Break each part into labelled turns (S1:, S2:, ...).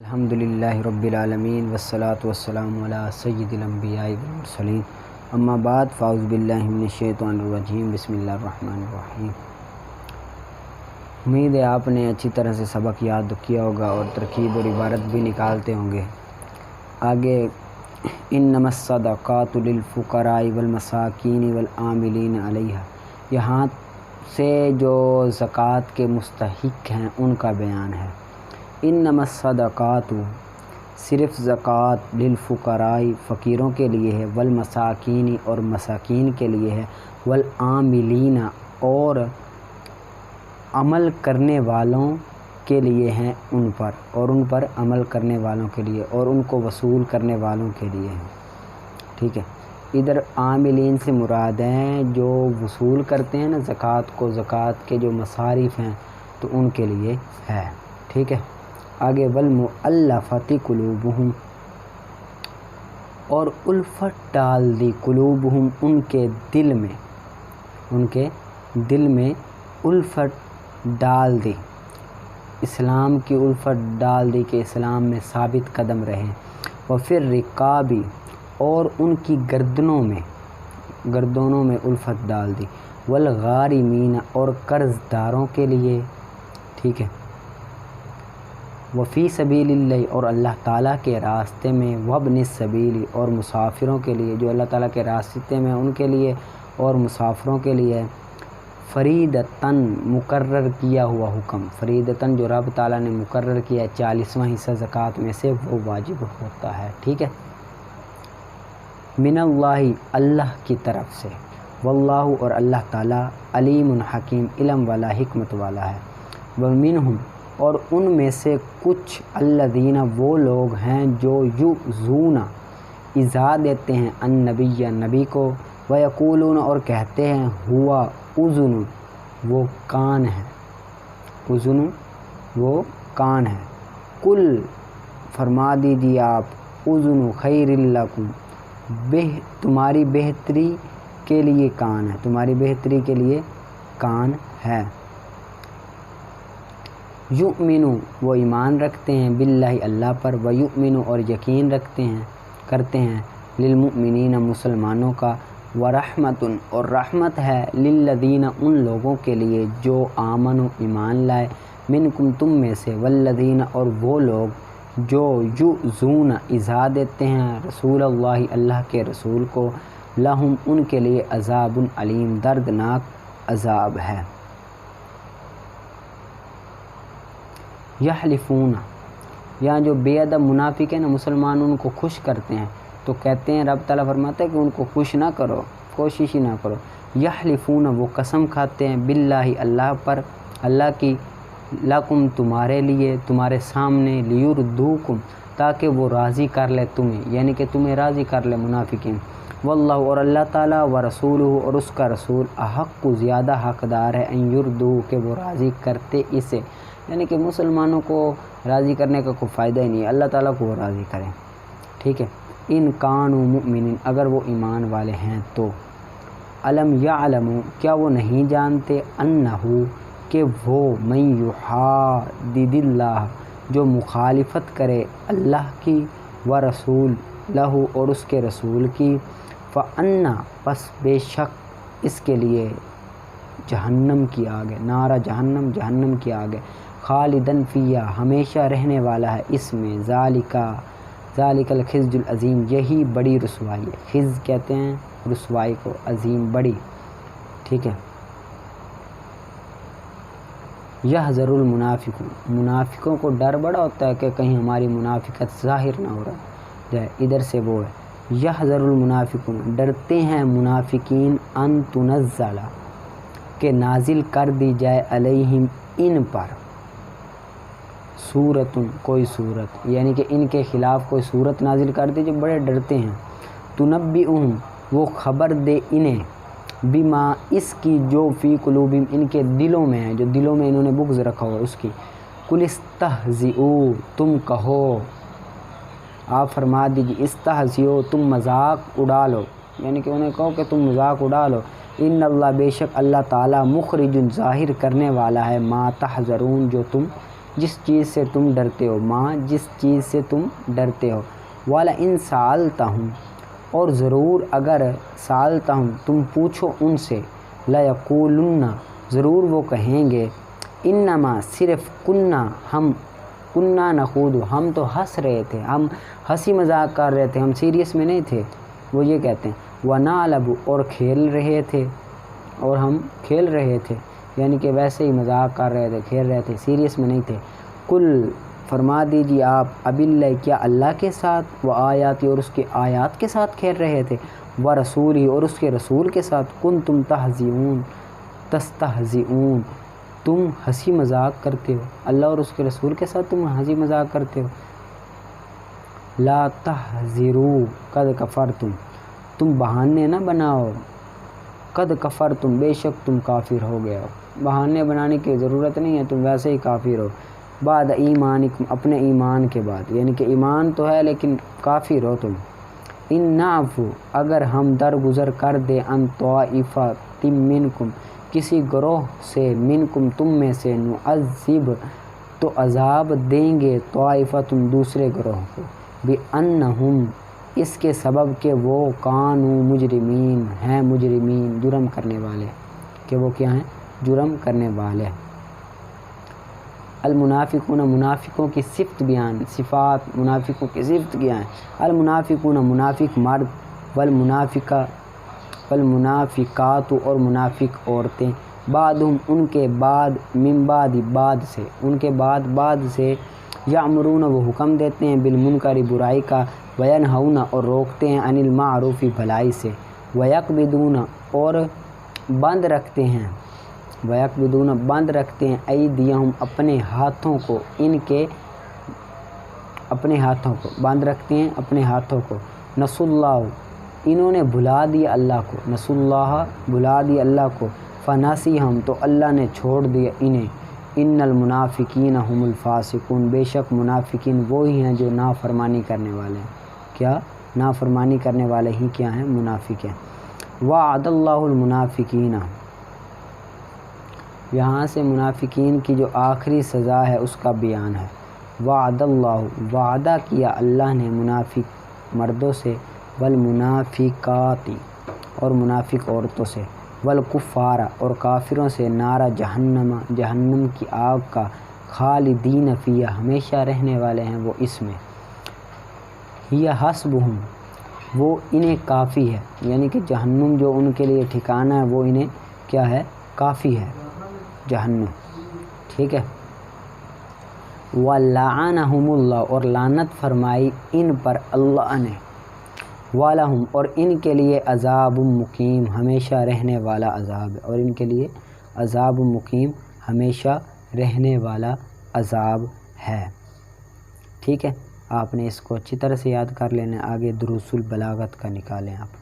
S1: الحمدللہ رب العالمین والصلاة والسلام علی سید الانبیاء والمرسلین اما بعد فاعوذ باللہ من الشیطان الرجیم بسم اللہ الرحمن الرحیم۔ امید ہے آپ نے اچھی طرح سے سبق یاد کیا ہوگا اور ترکیب اور عبارت بھی نکالتے ہوں گے۔ آگے انما الصدقات للفقراء والمساکین والعاملین علیہا، یہاں سے جو زکوٰۃ کے مستحق ہیں ان کا بیان ہے۔ انما الصدقات، صرف زکوٰۃ للفقراء فقیروں کے لیے ہے، والمساکین اور مساکین کے لیے ہے، والعاملین اور عمل کرنے والوں کے لیے ہیں ان پر عمل کرنے والوں کے لیے اور ان کو وصول کرنے والوں کے لیے ہیں۔ ٹھیک ہے، ادھر عاملین سے مراد ہیں جو وصول کرتے ہیں نا زکوٰۃ کو، زکوٰۃ کے جو مصارف ہیں تو ان کے لیے ہے۔ ٹھیک ہے، آگے والمؤلفۃ قلوبہم، اور الفت ڈال دی قلوبہم ان کے دل میں الفت ڈال دی، اسلام کی الفت ڈال دی کہ اسلام میں ثابت قدم رہیں۔ وفی الرقاب، اور ان کی گردنوں میں الفت ڈال دی۔ والغارمین، اور قرض داروں کے لیے۔ ٹھیک ہے، وفی سبیل اللہ، اور اللہ تعالیٰ کے راستے میں، وابن السبیل، اور مسافروں کے لیے جو اللہ تعالیٰ کے راستے میں ان کے لیے اور مسافروں کے لیے۔ فریدتاً، مقرر کیا ہوا حکم، فریدتاً جو رب تعالیٰ نے مقرر کیا 40واں حصہ زکوٰۃ میں سے وہ واجب ہوتا ہے۔ ٹھیک ہے، من اللہ، اللہ کی طرف سے، واللہ، اور اللہ تعالیٰ علیم حکیم، علم والا حکمت والا ہے۔ ومنہم، اور ان میں سے کچھ الذین، وہ لوگ ہیں جو یؤذون، ایذا دیتے ہیں النبی، نبی کو، ویقولون، اور کہتے ہیں ہوا اذن، وہ کان ہے، اذن وہ کان ہے۔ قل، فرما دیجیے آپ، اذن خیر لکم، تمہاری بہتری کے لیے کان ہے، تمہاری بہتری کے لیے کان ہے۔ یؤمنو، وہ ایمان رکھتے ہیں، باللہ، اللہ پر، ویؤمنو، اور یقین کرتے ہیں، للمؤمنین، مسلمانوں کا، ورحمت، اور رحمت ہے، للذین، ان لوگوں کے لیے جو آمنو، ایمان لائے، منکم، تم میں سے، والذین، اور وہ لوگ جو یؤذون، ایذا دیتے ہیں رسول اللہ، اللہ کے رسول کو، لہم، ان کے لیے عذاب علیم، دردناک عذاب ہے۔ یحلفون، یہاں جو بے ادب منافق ہیں نا، مسلمان ان کو خوش کرتے ہیں تو کہتے ہیں، رب تعالیٰ فرماتا ہے کہ ان کو خوش نہ کرو، کوشش ہی نہ کرو۔ یحلفون، وہ قسم کھاتے ہیں، باللہ، اللہ پر، اللہ کی، لکم، تمہارے لیے، تمہارے سامنے، لیردوکم، تاکہ وہ راضی کر لے تمہیں، یعنی کہ تمہیں راضی کر لے منافقین۔ واللہ، اور اللہ تعالیٰ، ورسولہ، اور اس کا رسول، احق، زیادہ حقدار ہے، ان یردو، کہ وہ راضی کرتے اسے، یعنی کہ مسلمانوں کو راضی کرنے کا کوئی فائدہ ہی نہیں ہے، اللہ تعالیٰ کو وہ راضی کریں۔ ٹھیک ہے، ان کانوا مؤمنین، اگر وہ ایمان والے ہیں تو۔ الم یعلموا، کیا وہ نہیں جانتے، انہو، کہ وہ، من یحادد اللہ، جو مخالفت کرے اللہ کی، ورسولہ، اور اس کے رسول کی، فان، پس بے شک اس کے لیے جہنم کی آگ ہے، نارا جہنم، جہنم کی آگ ہے، خالدن فیہا، ہمیشہ رہنے والا ہے اس میں، ذالک الخزی العظیم، یہی بڑی رسوائی ہے، خزی کہتے ہیں رسوائی کو، عظیم، بڑی۔ ٹھیک ہے، یحذر المنافقون، منافقوں کو ڈر بڑا ہوتا ہے کہ کہیں ہماری منافقت ظاہر نہ ہو رہا جائے، ادھر سے وہ ہے، یحذر المنافقون، ڈرتے ہیں منافقین، ان تنزل، کہ نازل کر دی جائے، علیہم، ان پر، سورۃ، کوئی صورت، یعنی کہ ان کے خلاف کوئی صورت نازل کر دی، جو بڑے ڈرتے ہیں، تنبئہم، وہ خبر دے انہیں، بما، اس کی، جو فی قلوبہم، ان کے دلوں میں ہے، جو دلوں میں انہوں نے بغض رکھا ہوا اس کی۔ قل استہزئوا، تم کہو، آپ فرما دیجیے، استہزئوا، تم مذاق اڑا لو، یعنی کہ انہیں کہو کہ تم مذاق اڑا لو، ان اللہ، بے شک اللہ تعالیٰ، مخرج، ظاہر کرنے والا ہے، ما تحذرون، جو تم جس چیز سے تم ڈرتے ہو، ماں جس چیز سے تم ڈرتے ہو، والا ان سالتہم اور ضرور اگر سالتہم تم پوچھو ان سے، لیقولن ضرور وہ کہیں گے، انما صرف کننا نخوض ہم تو ہنس رہے تھے، ہم ہنسی مذاق کر رہے تھے، ہم سیریس میں نہیں تھے، وہ یہ کہتے ہیں، ونلعب اور کھیل رہے تھے، اور ہم کھیل رہے تھے، یعنی کہ ویسے ہی مذاق کر رہے تھے، کھیل رہے تھے، سیریس میں نہیں تھے۔ کل فرما دیجیے آپ، اب اللہ کیا اللہ کے ساتھ، و آیاتی اور اس کے آیات کے ساتھ کھیل رہے تھے، و رسولی اور اس کے رسول کے ساتھ، کنتم تستہزئون تم ہنسی مذاق کرتے ہو، اللہ اور اس کے رسول کے ساتھ تم ہنسی مذاق کرتے ہو۔ لا تحذروا قد کفرتم تم بہانے نہ بناؤ، قد کفرتم بے شک تم کافر ہو گئے ہو، بہانے بنانے کی ضرورت نہیں ہے، تم ویسے ہی کافر ہو، بعد ایمانکم اپنے ایمان کے بعد، یعنی کہ ایمان تو ہے لیکن کافر ہو تم۔ ان نعفو اگر ہم درگزر کر دیں، ان طائفۃ منکم کسی گروہ سے، منکم تم میں سے، نعذب تو عذاب دیں گے، طائفۃ دوسرے گروہ کو، بأنہم اس کے سبب کہ وہ کانوا مجرمین ہیں، مجرمین جرم کرنے والے، کہ وہ کیا ہیں، جرم کرنے والے۔ المنافقون منافقوں کی صفت بیان، صفات منافقوں کی صفت کیا ہیں، المنافقون منافق مرد، والمنافقات اور منافق عورتیں، بعضهم ان کے بعد، من بعد بعد سے، ان کے بعد سے، یامرون وہ حکم دیتے ہیں، بالمنکر برائی کا، وینہون اور روکتے ہیں، عن المعروف بھلائی سے، ویقبضون اور بند رکھتے ہیں، ویقبضون بند رکھتے ہیں، ایدیہم اپنے ہاتھوں کو، ان کے اپنے ہاتھوں کو بند رکھتے ہیں، اپنے ہاتھوں کو، نسوا اللہ انہوں نے بھلا دیا اللہ کو، نسوا اللہ بھلا دیا اللہ کو، فنسیہم تو اللہ نے چھوڑ دیا انہیں، ان المنافقین هم الفاسقون بے شک منافقین وہی ہیں جو نافرمانی کرنے والے ہیں، کیا نافرمانی کرنے والے ہی کیا ہیں، منافق ہیں۔ وعد اللہ المنافقین یہاں سے منافقین کی جو آخری سزا ہے اس کا بیان ہے۔ وعد اللہ وعدہ کیا اللہ نے منافق مردوں سے، والمنافقات اور منافق عورتوں سے، والکفار اور کافروں سے، نارا جہنم جہنم کی آگ کا، خالدین فیہا ہمیشہ رہنے والے ہیں وہ اس میں، ہی حسبہم وہ انہیں کافی ہے، یعنی کہ جہنم جو ان کے لیے ٹھکانہ ہے وہ انہیں کیا ہے، کافی ہے جہنم، ٹھیک ہے۔ وَلَعَنَهُمُ اللَّهُ اور لعنت فرمائی ان پر اللہ نے، وَلَهُمْ اور ان کے لیے عذاب مقیم ہمیشہ رہنے والا عذاب ہے، اور ان کے لیے عذاب مقیم ہمیشہ رہنے والا عذاب ہے، ٹھیک ہے۔ آپ نے اس کو اچھی طرح سے یاد کر لینا، آگے دروس البلاغت کا نکالیں آپ۔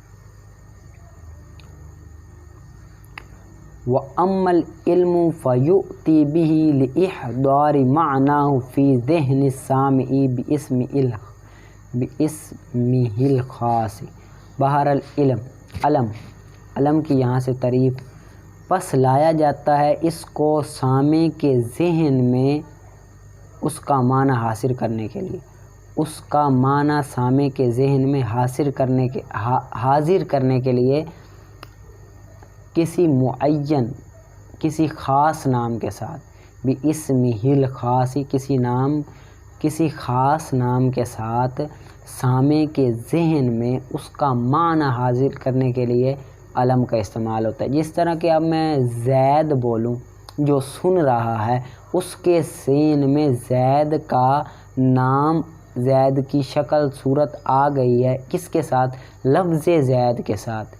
S1: وَأَمَّا الْعِلْمُ فَيُؤْتِي بِهِ لِإِحْضَارِ مَعْنَاهُ فِي ذِهْنِ السَّامِعِ بِاسْمِهِ الْخَاصِ بہر العلم علم کی یہاں سے تعریف، پس لایا جاتا ہے اس کو سامع کے ذہن میں اس کا معنی حاصل کرنے کے لیے، اس کا معنی سامع کے ذہن میں حاضر کرنے کے لیے کسی معین کسی خاص نام کے ساتھ، بِاسْمِهِ الْخَاصِ کسی خاص نام کے ساتھ سامع کے ذہن میں اس کا معنی حاضر کرنے کے لیے علم کا استعمال ہوتا ہے۔ جس طرح کہ اب میں زید بولوں، جو سن رہا ہے اس کے ذہن میں زید کا نام، زید کی شکل صورت آ گئی ہے، کس کے ساتھ، لفظ زید کے ساتھ،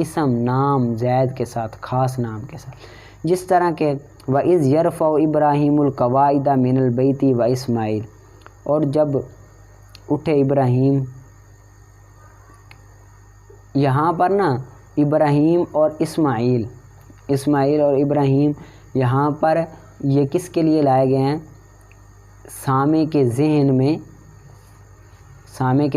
S1: اسم نام زید کے ساتھ، خاص نام کے ساتھ۔ جس طرح کہ وَإِذْ يَرْفَعُ إِبْرَاهِيمُ الْقَوَاعِدَ مِنَ الْبَيْتِ وَإِسْمَاعِيلُ اور جب اٹھے ابراہیم، یہاں پر نا ابراہیم اور اسماعیل اور ابراہیم یہاں پر یہ کس کے لیے لائے گئے ہیں، سامع کے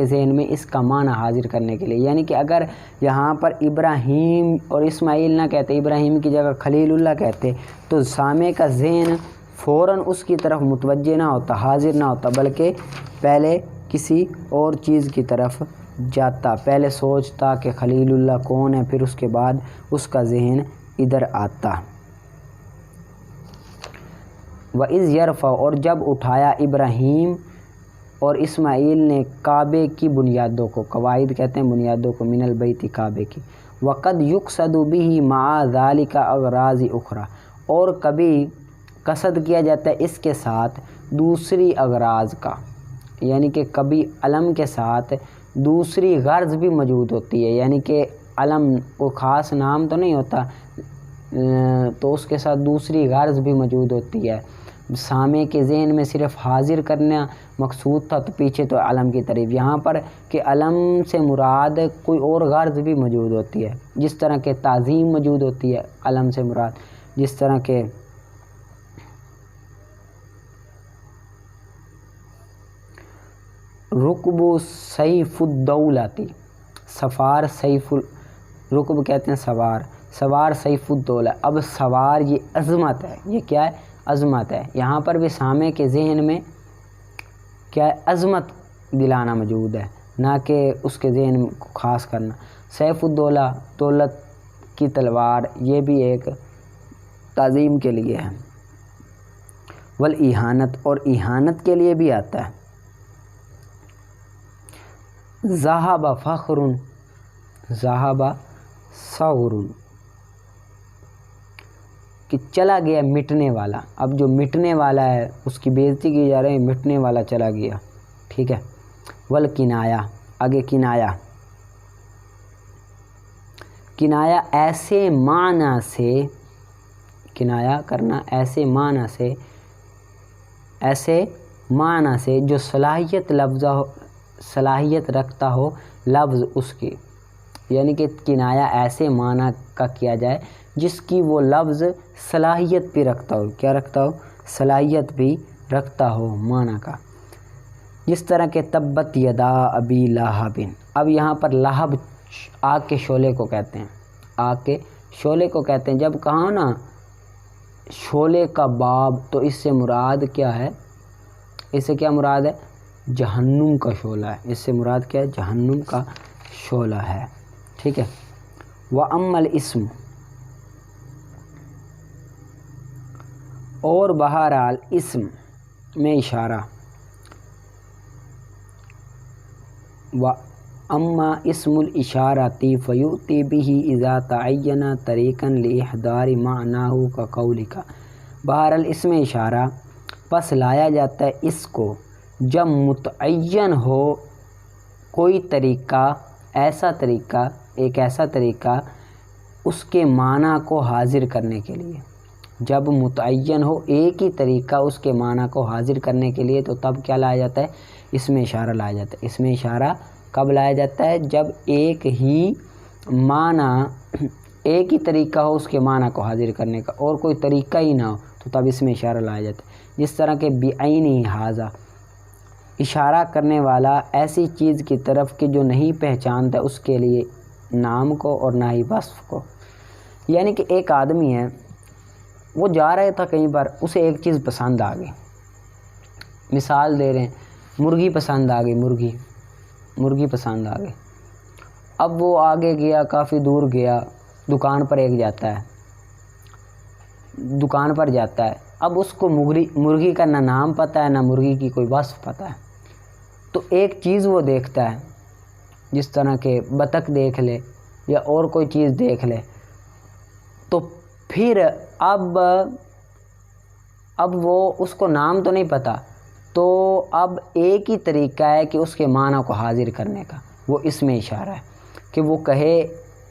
S1: ذہن میں اس کا معنی حاضر کرنے کے لیے، یعنی کہ اگر یہاں پر ابراہیم اور اسماعیل نہ کہتے، ابراہیم کی جگہ خلیل اللہ کہتے، تو سامع کا ذہن فوراً اس کی طرف متوجہ نہ ہوتا، حاضر نہ ہوتا، بلکہ پہلے کسی اور چیز کی طرف جاتا، پہلے سوچتا کہ خلیل اللہ کون ہے، پھر اس کے بعد اس کا ذہن ادھر آتا۔ وَإِذْ يَرْفَعُ، اور جب اٹھایا ابراہیم اور اسماعیل نے کعبے کی بنیادوں کو، قواعد کہتے ہیں بنیادوں کو، من البیت کعبے کی، وَقَدْ يُقْصَدُ بِهِ مَعَ ذَلِكَ أَغْرَاضِ أُخْرَى، اور کبھی قصد کیا جاتا ہے اس کے ساتھ دوسری اغراض کا، یعنی کہ کبھی علم کے ساتھ دوسری غرض بھی موجود ہوتی ہے، یعنی کہ علم کو خاص نام تو نہیں ہوتا، تو اس کے ساتھ دوسری غرض بھی موجود ہوتی ہے۔ سامع کے ذہن میں صرف حاضر کرنا مقصود تھا، تو پیچھے تو علم کی تعریف، یہاں پر کہ علم سے مراد کوئی اور غرض بھی موجود ہوتی ہے، جس طرح کہ تعظیم موجود ہوتی ہے علم سے مراد، جس طرح کہ رکب سیف الدولتی، سوار سیف رکب کہتے ہیں سوار، سوار سیف الدولہ، اب سوار یہ عظمت ہے، یہ کیا ہے؟ عظمت ہے۔ یہاں پر بھی سامع کے ذہن میں کیا ہے؟ عظمت دلانا موجود ہے، نہ کہ اس کے ذہن کو خاص کرنا۔ سیف الدولہ، دولت کی تلوار، یہ بھی ایک تعظیم کے لیے ہے۔ والاہانت، اور اہانت کے لیے بھی آتا ہے۔ ذہب فخر، ذہب صغر، کہ چلا گیا مٹنے والا، اب جو مٹنے والا ہے اس کی بےزتی کی جا رہی ہے، مٹنے والا چلا گیا، ٹھیک ہے۔ والکنایا، آگے کنایا، کنایا ایسے معنی سے، کنایا کرنا ایسے معنی سے، ایسے معنی سے جو صلاحیت رکھتا ہو لفظ اس کی، یعنی کہ کنایا ایسے معنی کا کیا جائے جس کی وہ لفظ صلاحیت بھی رکھتا ہو، کیا رکھتا ہو؟ صلاحیت بھی رکھتا ہو معنی کا، جس طرح کہ تبت یدا ابی لہب۔ اب یہاں پر لہب آگ کے شعلے کو کہتے ہیں، آگ کے شعلے کو کہتے ہیں۔ جب کہا نا شعلے کا باب، تو اس سے مراد کیا ہے؟ اس سے کیا مراد ہے؟ جہنم کا شعلہ ہے، اس سے مراد کیا ہے؟ جہنم کا شعلہ ہے، ٹھیک ہے۔ وَأَمَّا الْإِسْمُ، اور بہرحال اسم میں اشارہ، وَأَمَّا اسْمُ الْإِشَارَةِ فَيُؤْتِي بِهِ إِذَا تَعَيَّنَ طَرِيقًا لِإِحْضَارِ مَعْنَاهُ كَقَوْلِكَ۔ بہرحال اسم اشارہ پس لایا جاتا ہے اس کو جب متعین ہو کوئی طریقہ، ایسا طریقہ، ایک ایسا طریقہ اس کے معنی کو حاضر کرنے کے لیے، جب متعین ہو ایک ہی طریقہ اس کے معنی کو حاضر کرنے کے لیے، تو تب کیا لایا جاتا ہے؟ اس میں اشارہ لایا جاتا ہے۔ اس میں اشارہ کب لایا جاتا ہے؟ جب ایک ہی معنی، ایک ہی طریقہ ہو اس کے معنی کو حاضر کرنے کا، اور کوئی طریقہ ہی نہ ہو، تو تب اس میں اشارہ لایا جاتا ہے۔ جس طرح کہ بعینی ھذا، اشارہ کرنے والا ایسی چیز کی طرف کہ جو نہیں پہچانتا اس کے لیے نام کو اور نہ ہی وصف کو۔ یعنی کہ ایک آدمی ہے، وہ جا رہا تھا کہیں پر، اسے ایک چیز پسند آ گئی، مثال دے رہے ہیں، مرغی پسند آ گئی، مرغی پسند آ گئی۔ اب وہ آگے گیا، کافی دور گیا، دکان پر ایک جاتا ہے، دکان پر جاتا ہے، اب اس کو مرغی کا نہ نام پتہ ہے، نہ مرغی کی کوئی وصف پتہ ہے، تو ایک چیز وہ دیکھتا ہے، جس طرح کہ بطخ دیکھ لے یا اور کوئی چیز دیکھ لے، تو پھر اب وہ اس کو نام تو نہیں پتہ، تو اب ایک ہی طریقہ ہے کہ اس کے معنی کو حاضر کرنے کا، وہ اس میں اشارہ ہے کہ وہ کہے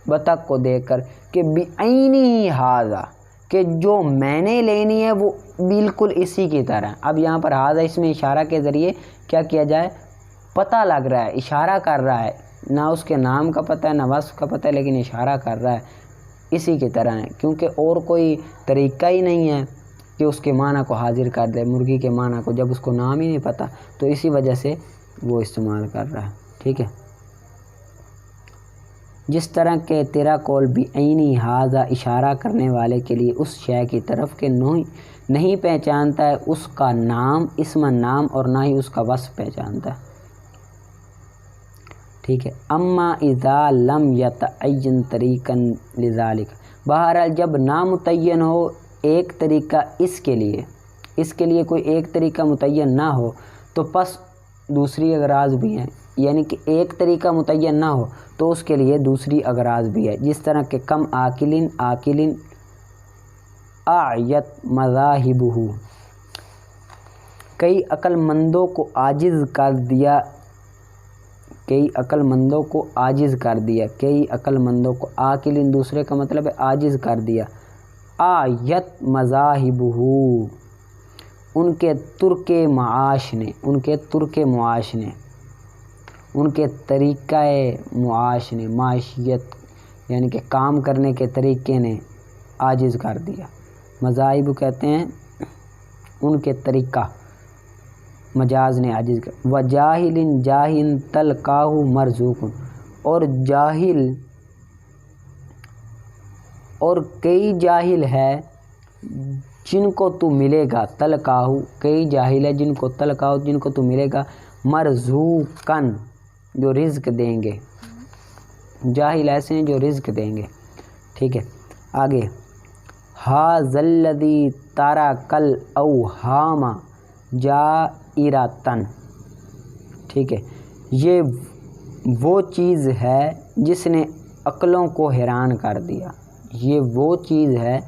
S1: بطخ کو دیکھ کر کہ بعینی ھذا، کہ جو میں نے لینی ہے وہ بالکل اسی کی طرح ہے۔ اب یہاں پر ھذا اس میں اشارہ کے ذریعے کیا کیا جائے؟ پتہ لگ رہا ہے، اشارہ کر رہا ہے، نہ اس کے نام کا پتہ ہے نہ وصف کا پتہ ہے، لیکن اشارہ کر رہا ہے اسی کی طرح ہے، کیونکہ اور کوئی طریقہ ہی نہیں ہے کہ اس کے معنی کو حاضر کر دے، مرغی کے معنی کو، جب اس کو نام ہی نہیں پتہ، تو اسی وجہ سے وہ استعمال کر رہا ہے، ٹھیک ہے۔ جس طرح کہ تیرا قول بھی عینی ہاذا اشارہ کرنے والے کے لیے اس شے کی طرف کہ نہیں پہچانتا ہے اس کا نام اسم نام اور نہ ہی اس کا وصف پہچانتا ہے. ٹھیک ہے. اما اذا لم یتعین طریقا لذالک، بہرحال جب نامتعین ہو ایک طریقہ اس کے لیے کوئی ایک طریقہ متعین نہ ہو تو پس دوسری اغراض بھی ہیں، یعنی کہ ایک طریقہ متعین نہ ہو تو اس کے لیے دوسری اغراض بھی ہے. جس طرح کہ کم عاقلن اعیت مذاہبہ، کئی عقل مندوں کو عاجز کر دیا، کئی عقل مندوں کو عاقلن دوسرے کا مطلب ہے عاجز کر دیا. آیت مذاہبہ، ان کے ترک معاش نے، ان کے طریقہ معاش نے، معاشیت یعنی کہ کام کرنے کے طریقے نے عاجز کر دیا. مذاہب کہتے ہیں ان کے طریقہ، مجاز نے عاجز کر. وجاہل جاہل تلقاہ مرزوق، اور جاہل اور کئی جاہل ہے جن کو تو ملے گا، تلقاہ کئی جاہل ہے جن کو تو ملے گا، مرزوقن جو رزق دیں گے، جاہل ایسے ہیں جو رزق دیں گے. ٹھیک ہے. آگے ھذا الذی ترک الاوہام جائرۃ، ٹھیک ہے، یہ وہ چیز ہے جس نے عقلوں کو حیران کر دیا. یہ وہ چیز ہے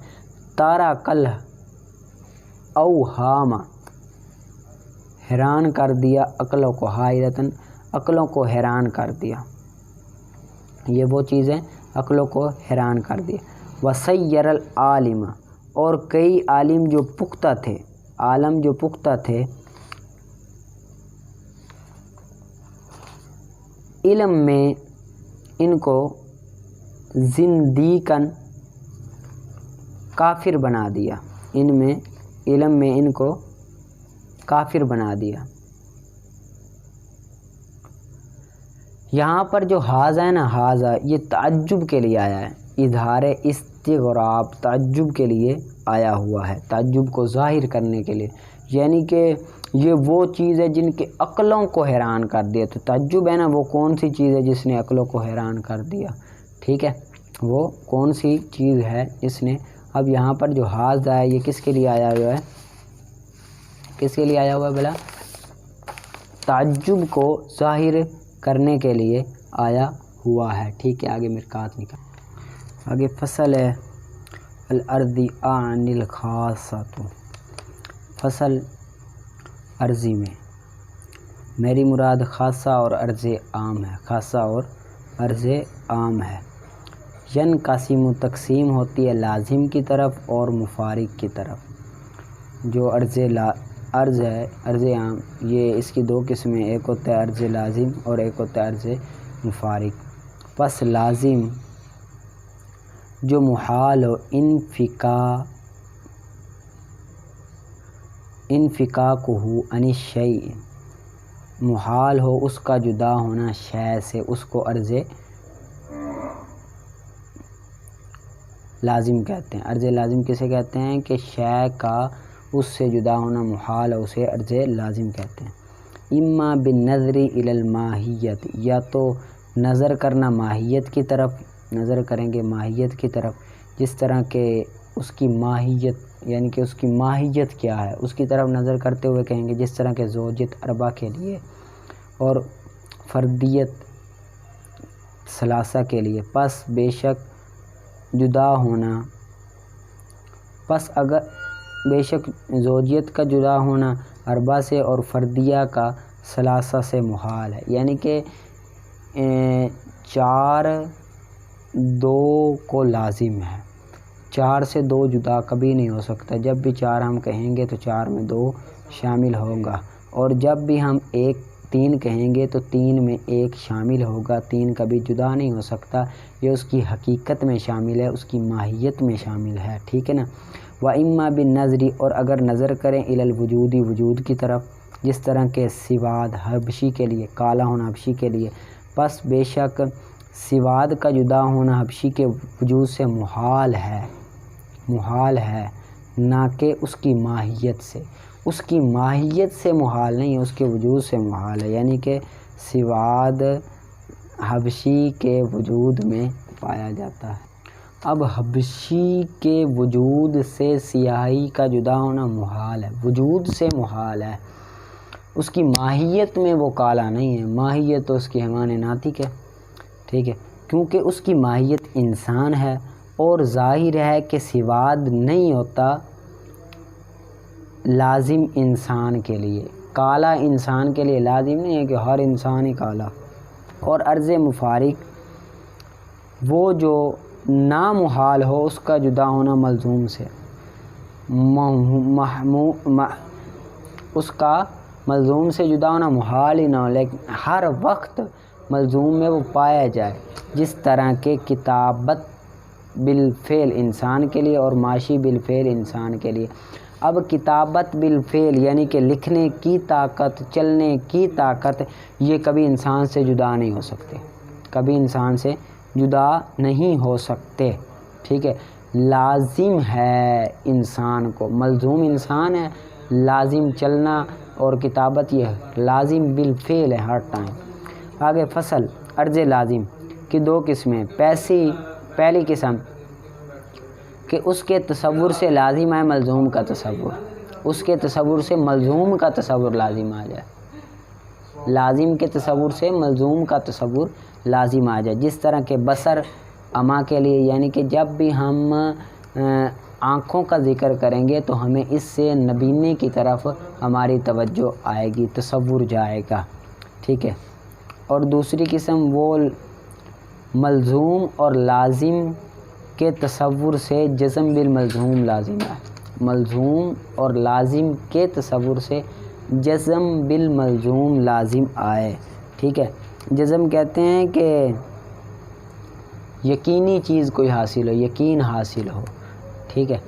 S1: ترک الاوہام، حیران کر دیا عقلوں کو، حائرۃً عقلوں کو حیران کر دیا. یہ وہ چیزیں عقلوں کو حیران کر دیا. وسیر العالم، اور کئی عالم جو پختہ تھے، علم میں ان کو زندیقاً کافر بنا دیا، علم میں ان کو کافر بنا دیا. یہاں پر جو ھذا ہے نا، ھذا یہ تعجب کے لیے آیا ہے، اظہار استغراب تعجب کے لیے آیا ہوا ہے، تعجب کو ظاہر کرنے کے لیے، یعنی کہ یہ وہ چیز ہے جن کے عقلوں کو حیران کر دیا. تو تعجب ہے نا، وہ کون سی چیز ہے جس نے عقلوں کو حیران کر دیا. ٹھیک ہے، وہ کون سی چیز ہے جس نے. اب یہاں پر جو ھذا ہے یہ کس کے لیے آیا ہوا ہے، کس کے لیے آیا ہوا ہے بلا؟ تعجب کو ظاہر کرنے کے لیے آیا ہوا ہے. ٹھیک ہے. آگے مرکات نکال. آگے فصل ہے الارضی عن الخاصۃ، فصل عرضی میں میری مراد خاصہ اور عرض عام ہے، خاصہ اور عرض عام ہے. ینقسم تقسیم ہوتی ہے لازم کی طرف اور مفارق کی طرف. جو عرض ہے، عرض عام، یہ اس کی دو قسمیں، ایک ہوتا ہے عرض لازم اور ایک ہوتا ہے عرض مفارق. پس لازم جو محال ہو انفکاکہ عن الشیء، محال ہو اس کا جدا ہونا شے سے، اس کو عرض لازم کہتے ہیں. عرض لازم کسے کہتے ہیں کہ شے کا اس سے جدا ہونا محال ہے، اسے عرض لازم کہتے ہیں. اما بالنظر الی الماہیت، یا تو نظر کرنا ماہیت کی طرف، نظر کریں گے ماہیت کی طرف، جس طرح کہ اس کی ماہیت یعنی کہ اس کی ماہیت کیا ہے اس کی طرف نظر کرتے ہوئے کہیں گے، جس طرح کہ زوجیت اربع کے لیے اور فردیت ثلاثہ کے لیے. پس بے شک جدا ہونا، بے شک زوجیت کا جدا ہونا اربع سے اور فردیہ کا ثلاثہ سے محال ہے. یعنی کہ 4 2 کو لازم ہے، 4 سے 2 جدا کبھی نہیں ہو سکتا. جب بھی 4 ہم کہیں گے تو 4 میں 2 شامل ہوگا، اور جب بھی ہم 3 کہیں گے تو 3 میں 1 شامل ہوگا. 3 کبھی جدا نہیں ہو سکتا، یہ اس کی حقیقت میں شامل ہے، اس کی ماہیت میں شامل ہے. ٹھیک ہے نا. وَإِمَّا بِالنَّظْرِ، اور اگر نظر کریں الی الوجود، وجود کی طرف، جس طرح کہ سواد حبشی کے لیے، کالا ہونا حبشی کے لیے. پس بے شک سواد کا جدا ہونا حبشی کے وجود سے محال ہے نہ کہ اس کی ماہیت سے. اس کی ماہیت سے محال نہیں ہے، اس کے وجود سے محال ہے، یعنی کہ سواد حبشی کے وجود میں پایا جاتا ہے. اب حبشی کے وجود سے سیاہی کا جدا ہونا محال ہے، وجود سے محال ہے. اس کی ماہیت میں وہ کالا نہیں ہے، ماہیت تو اس کی حیوان ناطق ہے، ٹھیک ہے، کیونکہ اس کی ماہیت انسان ہے. اور ظاہر ہے کہ سواد نہیں ہوتا لازم انسان کے لیے، کالا انسان کے لیے لازم نہیں ہے کہ ہر انسان ہی کالا. اور عرض مفارق وہ جو نامحال ہو اس کا جدا ہونا ملزوم سے، اس کا ملزوم سے جدا ہونا محال ہی نہ ہو، لیکن ہر وقت ملزوم میں وہ پایا جائے، جس طرح کہ کتابت بالفعل انسان کے لیے اور معاشی بالفعل انسان کے لیے. اب کتابت بالفعل یعنی کہ لکھنے کی طاقت، چلنے کی طاقت، یہ کبھی انسان سے جدا نہیں ہو سکتے، کبھی انسان سے جدا نہیں ہو سکتے، ٹھیک ہے. لازم ہے انسان کو، ملزوم انسان ہے، لازم چلنا اور کتابت یہ لازم بالفعل ہے ہر ٹائم. آگے فصل عرض لازم کی دو قسمیں. پہلی قسم کہ اس کے تصور سے لازم آئے ملزوم کا تصور، اس کے تصور سے ملزوم کا تصور لازم آ جائے، لازم کے تصور سے ملزوم کا تصور لازم آ جائے. جس طرح کہ بصر اما کے لیے، یعنی کہ جب بھی ہم آنکھوں کا ذکر کریں گے تو ہمیں اس سے نبینے کی طرف ہماری توجہ آئے گی، تصور جائے گا، ٹھیک ہے. اور دوسری قسم وہ ملزوم اور لازم کے تصور سے جزم بالملزوم لازم ہے، ملزوم اور لازم کے تصور سے جزم بالملزوم لازم آئے، ٹھیک ہے. جزم کہتے ہیں کہ یقینی چیز کوئی حاصل ہو، یقین حاصل ہو، ٹھیک ہے.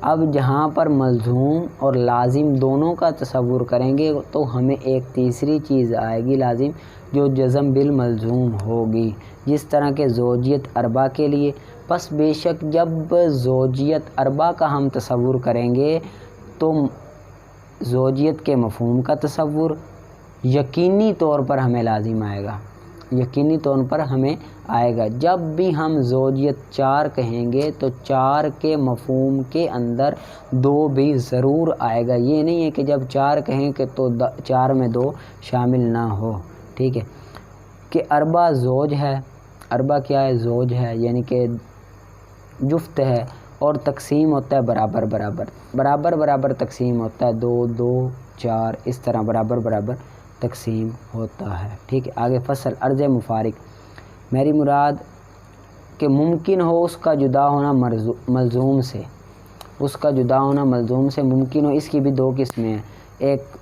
S1: اب جہاں پر ملزوم اور لازم دونوں کا تصور کریں گے تو ہمیں ایک تیسری چیز آئے گی لازم، جو جزم بالملزوم ہوگی. جس طرح کہ زوجیت اربع کے لیے، پس بے شک جب زوجیت اربع کا ہم تصور کریں گے تو زوجیت کے مفہوم کا تصور یقینی طور پر ہمیں لازم آئے گا، یقینی طور پر ہمیں آئے گا. جب بھی ہم زوجیت 4 کہیں گے تو 4 کے مفہوم کے اندر 2 بھی ضرور آئے گا. یہ نہیں ہے کہ جب 4 کہیں کہ تو 4 میں 2 شامل نہ ہو، ٹھیک ہے. کہ اربع زوج ہے، اربع کیا ہے؟ زوج ہے، یعنی کہ جفت ہے، اور تقسیم ہوتا ہے برابر برابر تقسیم ہوتا ہے، 2 2 4 اس طرح برابر تقسیم ہوتا ہے، ٹھیک ہے. آگے فصل عرض مفارق میری مراد کہ ممکن ہو اس کا جدا ہونا ملزوم سے، اس کا جدا ہونا ملزوم سے ممکن ہو. اس کی بھی 2 قسمیں ہیں، ایک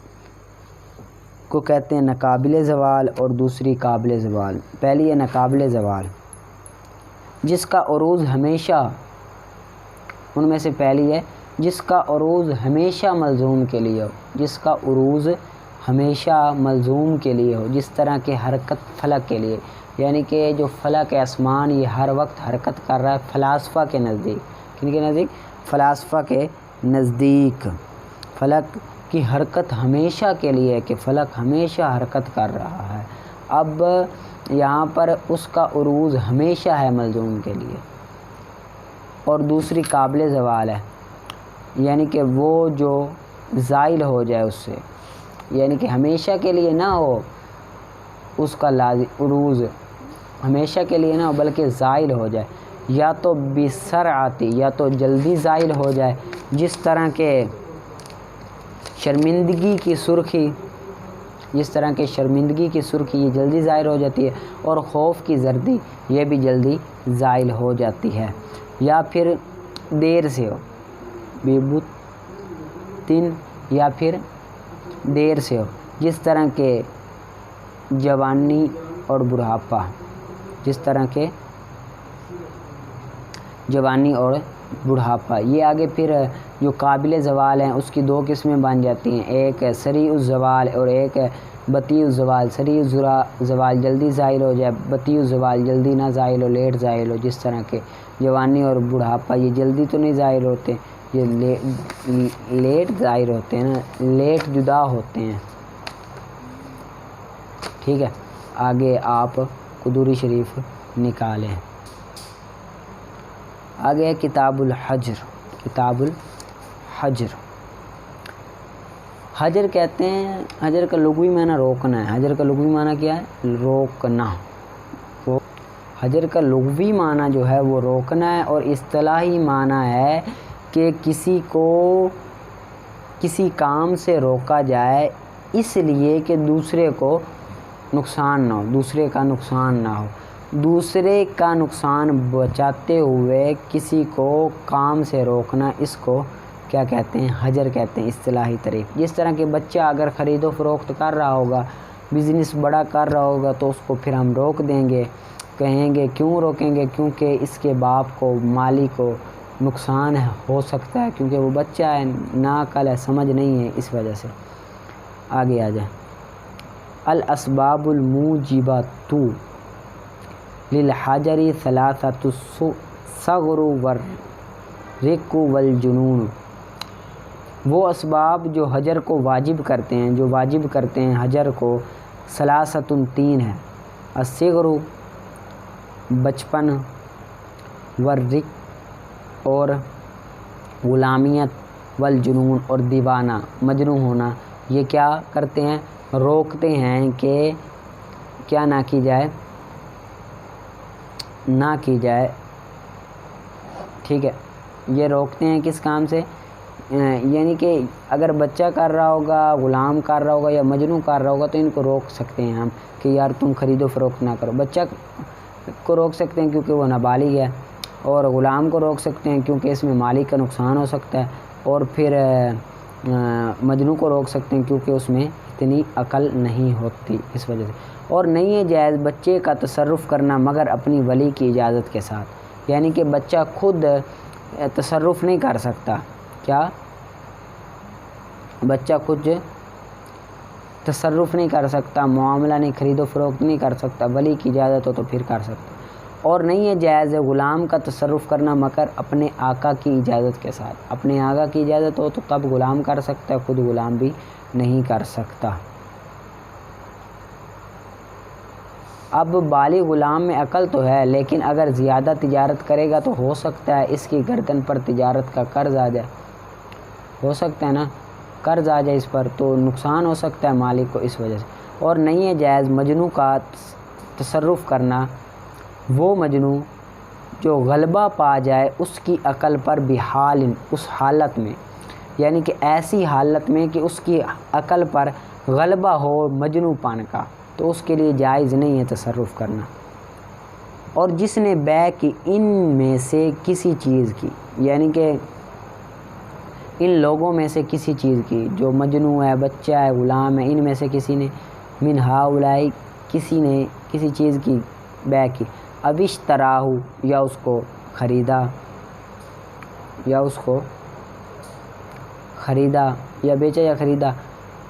S1: کو کہتے ہیں ناقابل زوال اور دوسری قابل زوال. پہلی ہے ناقابل زوال، جس کا عروض ہمیشہ، ان میں سے پہلی ہے جس کا عروض ہمیشہ ملزوم کے لیے ہو، جس کا عروض ہمیشہ ملزوم کے لیے ہو. جس طرح کہ حرکت فلک کے لیے، یعنی کہ جو فلک آسمان یہ ہر وقت حرکت کر رہا ہے فلاسفہ کے نزدیک. کن کے نزدیک؟ فلاسفہ کے نزدیک. فلک کی حرکت ہمیشہ کے لیے ہے کہ فلک ہمیشہ حرکت کر رہا ہے. اب یہاں پر اس کا عروض ہمیشہ ہے ملزوم کے لیے. اور دوسری قابل زوال ہے، یعنی کہ وہ جو زائل ہو جائے اس سے، یعنی کہ ہمیشہ کے لیے نہ ہو اس کا عروض، ہمیشہ کے لیے نہ ہو بلکہ زائل ہو جائے، یا تو بسرعتی، یا تو جلدی زائل ہو جائے. جس طرح کہ شرمندگی کی سرخی، جس طرح کہ شرمندگی کی سرخی یہ جلدی ظاہر ہو جاتی ہے، اور خوف کی زردی یہ بھی جلدی زائل ہو جاتی ہے. یا پھر دیر سے ہو، بیبتن، یا پھر دیر سے ہو. جس طرح کہ جوانی اور بڑھاپا، جس طرح کہ جوانی اور بڑھاپا. یہ آگے پھر جو قابل زوال ہیں اس کی 2 قسمیں بن جاتی ہیں، ایک سریع الزوال اور ایک بطیع الزوال سریع زوال جلدی زائل ہو جائے، بطیع الزوال جلدی نہ زائل ہو، لیٹ زائل ہو، جس طرح کہ جوانی اور بڑھاپا یہ جلدی تو نہیں زائل ہوتے، یہ لیٹ ظاہر ہوتے ہیں نا، لیٹ جدا ہوتے ہیں. ٹھیک ہے، آگے آپ قدوری شریف نکالیں. آگے کتاب الحجر. کتاب الحجر، حجر کہتے ہیں، حجر کا لغوی معنی روکنا ہے. حجر کا لغوی معنی کیا ہے؟ روکنا. حجر کا لغوی معنی جو ہے وہ روکنا ہے، اور اصطلاحی معنی ہے کہ کسی کو کسی کام سے روکا جائے اس لیے کہ دوسرے کو نقصان نہ ہو، دوسرے کا نقصان نہ ہو. دوسرے کا نقصان بچاتے ہوئے کسی کو کام سے روکنا، اس کو کیا کہتے ہیں؟ حجر کہتے ہیں اصطلاحی طریق. جس طرح کہ بچہ اگر خرید و فروخت کر رہا ہوگا، بزنس بڑا کر رہا ہوگا، تو اس کو پھر ہم روک دیں گے، کہیں گے کیوں روکیں گے؟ کیونکہ اس کے باپ کو، مالی کو نقصان ہو سکتا ہے، کیونکہ وہ بچہ ہے، ناعقل ہے، سمجھ نہیں ہے، اس وجہ سے. آگے آ جائیں. الاسباب الموجبۃ للحجر ثلاثۃ الصغر والرق والجنون. وہ اسباب جو حجر کو واجب کرتے ہیں، جو واجب کرتے ہیں حجر کو، ثلاثۃ تین ہے. الصغر بچپن، والرق اور غلامیت، والجنون اور دیوانہ مجنون ہونا. یہ کیا کرتے ہیں؟ روکتے ہیں کہ کیا نہ کی جائے، نہ کی جائے. ٹھیک ہے، یہ روکتے ہیں کس کام سے؟ یعنی کہ اگر بچہ کر رہا ہوگا، غلام کر رہا ہوگا یا مجنون کر رہا ہوگا تو ان کو روک سکتے ہیں ہم کہ یار تم خرید و فروخت نہ کرو. بچہ کو روک سکتے ہیں کیونکہ وہ نابالغ ہے، اور غلام کو روک سکتے ہیں کیونکہ اس میں مالک کا نقصان ہو سکتا ہے، اور پھر مجنون کو روک سکتے ہیں کیونکہ اس میں اتنی عقل نہیں ہوتی، اس وجہ سے. اور نہیں ہے جائز بچے کا تصرف کرنا مگر اپنی ولی کی اجازت کے ساتھ. یعنی کہ بچہ خود تصرف نہیں کر سکتا. کیا؟ بچہ خود تصرف نہیں کر سکتا، معاملہ نہیں، خرید و فروخت نہیں کر سکتا، ولی کی اجازت ہو تو پھر کر سکتا. اور نہیں ہے جائز غلام کا تصرف کرنا مگر اپنے آقا کی اجازت کے ساتھ. اپنے آقا کی اجازت ہو تو تب غلام کر سکتا ہے، خود غلام بھی نہیں کر سکتا. اب بالغ غلام میں عقل تو ہے، لیکن اگر زیادہ تجارت کرے گا تو ہو سکتا ہے اس کی گردن پر تجارت کا قرض آ جائے. ہو سکتا ہے نا، قرض آ جائے اس پر تو نقصان ہو سکتا ہے مالک کو، اس وجہ سے. اور نہیں ہے جائز مجنون کا تصرف کرنا، وہ مجنون جو غلبہ پا جائے اس کی عقل پر بحال، اس حالت میں، یعنی کہ ایسی حالت میں کہ اس کی عقل پر غلبہ ہو مجنون پن کا، تو اس کے لیے جائز نہیں ہے تصرف کرنا. اور جس نے بیع کی ان میں سے کسی چیز کی، یعنی کہ ان لوگوں میں سے کسی چیز کی، جو مجنون ہے، بچہ ہے، غلام ہے، ان میں سے کسی نے، من ہاؤلائی کسی نے کسی چیز کی بیع کی، اب اشتراہو یا اس کو خریدا، یا اس کو خریدا یا بیچا یا خریدا،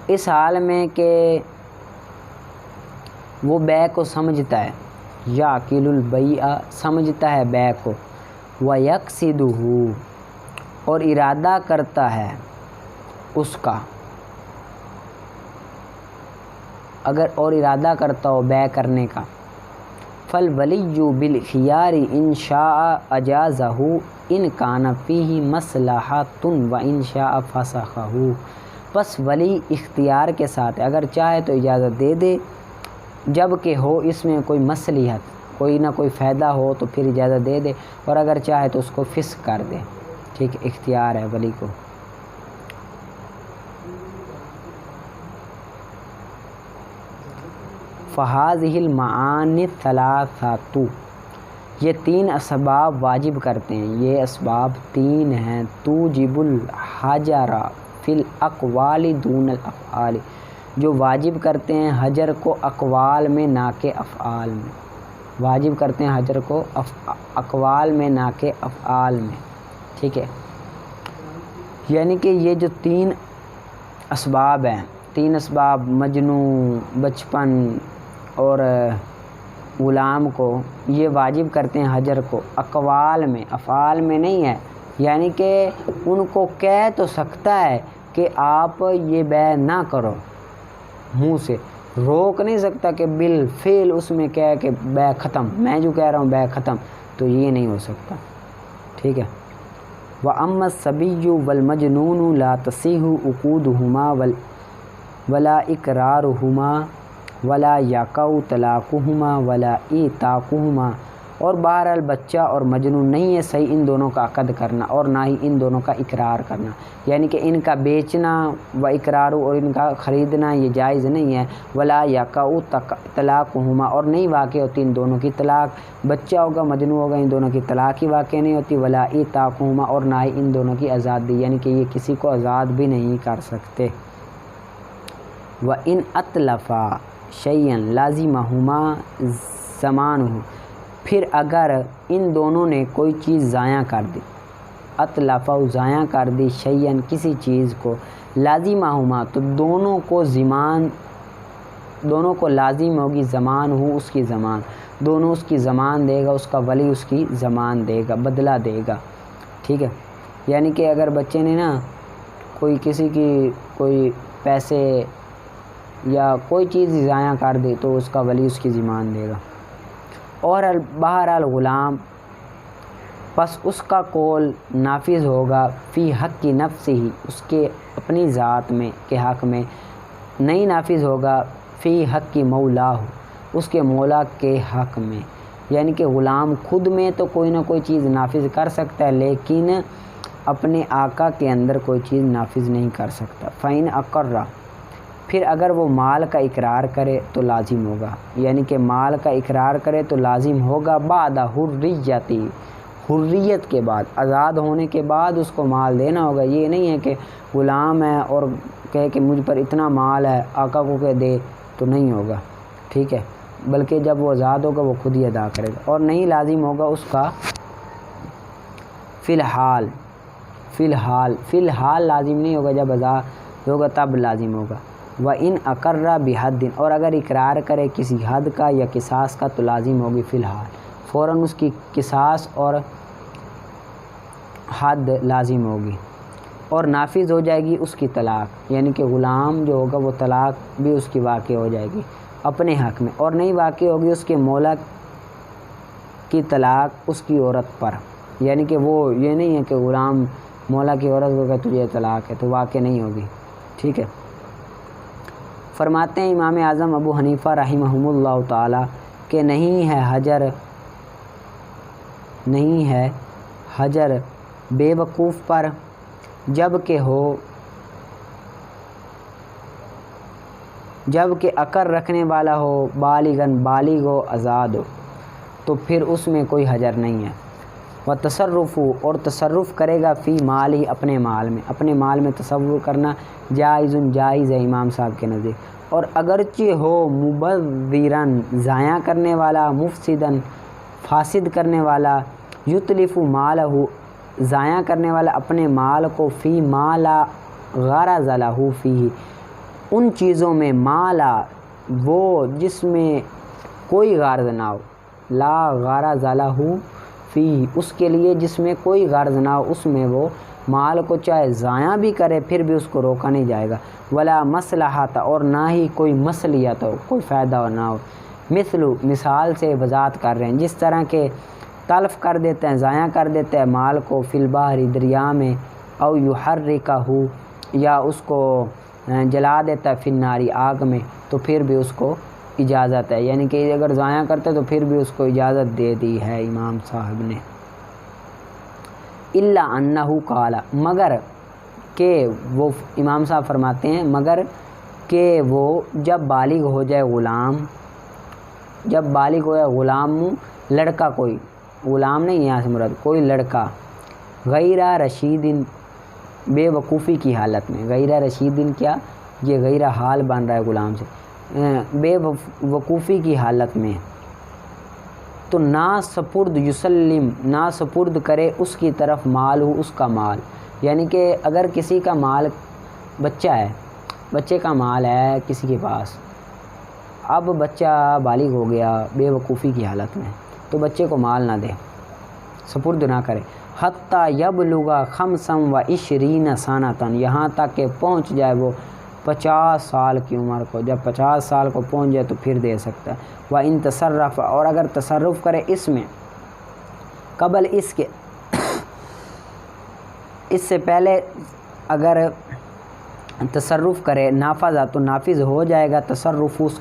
S1: اس حال میں کہ وہ بیع کو سمجھتا ہے، یا عقیل البیع سمجھتا ہے بیع کو، وَيَقْصِدُهُ اور ارادہ کرتا ہے اس کا، اگر اور ارادہ کرتا ہو بیع کرنے کا، فَالْوَلِيُّ بِالْخِيَارِ إِنْ شَاءَ أَجَازَهُ إِنْ كَانَ فِيهِ مَصْلَحَةٌ وَإِنْ شَاءَ فَسَخَهُ. بس ولی اختیار کے ساتھ ہے، اگر چاہے تو اجازت دے دے، جب کہ ہو اس میں کوئی مصلحت، کوئی نہ کوئی فائدہ ہو تو پھر اجازت دے دے، اور اگر چاہے تو اس کو فسخ کر دے. ٹھیک، اختیار ہے ولی کو. فَهَذِهِ الْمَعَانِي الثَّلَاثَةُ یہ تین اسباب واجب کرتے ہیں، یہ اسباب تین ہیں. توجب الحجر فی الاقوال دون الافعال جو واجب کرتے ہیں حجر کو اقوال میں نہ کہ افعال میں. واجب کرتے ہیں حجر کو اقوال میں نہ کہ افعال میں. ٹھیک ہے، یعنی کہ یہ جو تین اسباب ہیں، 3 اسباب مجنو، بچپن اور غلام کو یہ واجب کرتے ہیں حجر کو، اقوال میں، افعال میں نہیں ہے، یعنی کہ ان کو کہہ تو سکتا ہے کہ آپ یہ بیع نہ کرو، منہ سے روک نہیں سکتا کہ بالفعل اس میں کہہ کہ بیع ختم، میں جو کہہ رہا ہوں بیع ختم، تو یہ نہیں ہو سکتا، ٹھیک ہے۔ وَأَمَّا الصَّبِيُّ وَالْمَجْنُونُ لَا تَصِحُّ عُقُودُهُمَا وَلَا إِقْرَارُهُمَا وَلَا يَقَعُ طَلَاقُهُمَا وَلَا إِعْتَاقُهُمَا، اور بہرحال بچہ اور مجنون نہیں ہے صحیح ان دونوں کا عقد کرنا اور نہ ہی ان دونوں کا اقرار کرنا، یعنی کہ ان کا بیچنا و اقرار اور ان کا خریدنا یہ جائز نہیں ہے۔ ولا یقع طلاقہما، اور نہیں واقع ہوتی ان دونوں کی طلاق، بچہ ہوگا مجنون ہوگا ان دونوں کی طلاق ہی واقع نہیں ہوتی۔ ولا اعتاقہما، اور نہ ہی ان دونوں کی آزادی، یعنی کہ یہ کسی کو آزاد بھی نہیں کر سکتے۔ وَإِنْ أَتْلَفَا شَيْئًا لَازِمَهُمَا زَمَانُهُ، پھر اگر ان دونوں نے کوئی چیز ضائع کر دی، اتلفا ضائع کر دی، شیئن کسی چیز کو، لازمہما تو دونوں کو لازم ہوگی، زمان ہو اس کی زمان، دونوں اس کی زمان دے گا، اس کا ولی اس کی زمان دے گا، بدلہ دے گا، ٹھیک ہے۔ یعنی کہ اگر بچے نے نا کوئی کسی کی کوئی پیسے یا کوئی چیز ضائع کر دی تو اس کا ولی اس کی زمان دے گا۔ اور بہرحال غلام، پس اس کا قول نافذ ہوگا فی حق کی نفس ہی، اس کے اپنی ذات میں کے حق میں، نہیں نافذ ہوگا فی حق کی مولا ہو، اس کے مولا کے حق میں، یعنی کہ غلام خود میں تو کوئی نہ کوئی چیز نافذ کر سکتا ہے لیکن اپنے آقا کے اندر کوئی چیز نافذ نہیں کر سکتا۔ فَإِنْ أَقَرَّ، پھر اگر وہ مال کا اقرار کرے تو لازم ہوگا، یعنی کہ مال کا اقرار کرے تو لازم ہوگا، بعد حریتی، حریت کے بعد، آزاد ہونے کے بعد اس کو مال دینا ہوگا۔ یہ نہیں ہے کہ غلام ہے اور کہے کہ مجھ پر اتنا مال ہے آقا کو کہ دے، تو نہیں ہوگا، ٹھیک ہے، بلکہ جب وہ آزاد ہوگا وہ خود ہی ادا کرے گا، اور نہیں لازم ہوگا اس کا فی الحال لازم نہیں ہوگا، جب آزاد ہوگا تب لازم ہوگا۔ وَإِنْ أَقَرَّ بِحَدٍ، اور اگر اقرار کرے کسی حد کا یا قصاص کا تو لازم ہوگی فی الحال، فوراً اس کی قصاص اور حد لازم ہوگی، اور نافذ ہو جائے گی اس کی طلاق، یعنی کہ غلام جو ہوگا وہ طلاق بھی اس کی واقع ہو جائے گی اپنے حق میں، اور نہیں واقع ہوگی اس کے مولا کی طلاق اس کی عورت پر، یعنی کہ وہ یہ نہیں ہے کہ غلام مولا کی عورت کو کہ تجھے طلاق ہے، تو واقع نہیں ہوگی، ٹھیک ہے۔ فرماتے ہیں امام اعظم ابو حنیفہ رحمہ اللہ تعالی کہ نہیں ہے حجر بے وقوف پر، جب کہ عقر رکھنے والا ہو، بالغ ہو، آزاد ہو، تو پھر اس میں کوئی حجر نہیں ہے۔ وتصرف، اور تصرف کرے گا فی مال ہی، اپنے مال میں تصرف کرنا جائز ہے امام صاحب کے نزدیک، اور اگرچہ ہو مبذرن، ضائع کرنے والا، مفسدن، فاسد کرنے والا، یتلف مالہ، ضائع کرنے والا اپنے مال کو، فی مالا غرض لہ فیہ، ان چیزوں میں، مالا وہ جس میں کوئی غرض نہ ہو، لا غرض لہ فیہ، اس کے لیے جس میں کوئی غرض نہ ہو، اس میں وہ مال کو چاہے ضائع بھی کرے پھر بھی اس کو روکا نہیں جائے گا۔ ولا مصلحت، اور نہ ہی کوئی مصلیت ہو، کوئی فائدہ نہ ہو۔ مثال سے وضاحت کر رہے ہیں، جس طرح کہ تلف کر دیتے ہیں، ضائع کر دیتے ہیں مال کو، فی البحر، دریا میں، او یحرکہ، یا اس کو جلا دیتا ہے، فی النار، آگ میں، تو پھر بھی اس کو اجازت ہے، یعنی کہ اگر ضائع کرتے تو پھر بھی اس کو اجازت دے دی ہے امام صاحب نے۔ الا انہ قال، مگر کہ وہ امام صاحب فرماتے ہیں مگر کہ وہ جب بالغ ہو جائے غلام، لڑکا، کوئی غلام نہیں یہاں سے مراد، کوئی لڑکا، غیر رشید، بے وقوفی کی حالت میں، غیر رشید کیا، یہ غیر حال بن رہا ہے غلام سے، بے وقوفی کی حالت میں، تو نہ سپرد کرے اس کی طرف مال ہو، اس کا مال، یعنی کہ اگر کسی کا مال بچہ ہے بچے کا مال ہے کسی کے پاس، اب بچہ بالغ ہو گیا بے وقوفی کی حالت میں، تو بچے کو مال نہ دے، سپرد نہ کرے، حتیٰ یبلغ خمسا و عشرین سنۃ، یہاں تک کہ پہنچ جائے وہ 50 سال کی عمر کو، جب 50 سال کو پہنچ جائے تو پھر دے سکتا ہے۔ وَإِن تصرف، اور اگر تصرف کرے اس میں قبل اس کے، اس سے پہلے اگر تصرف کرے نافذہ تو نافذ ہو جائے گا تصرف، اس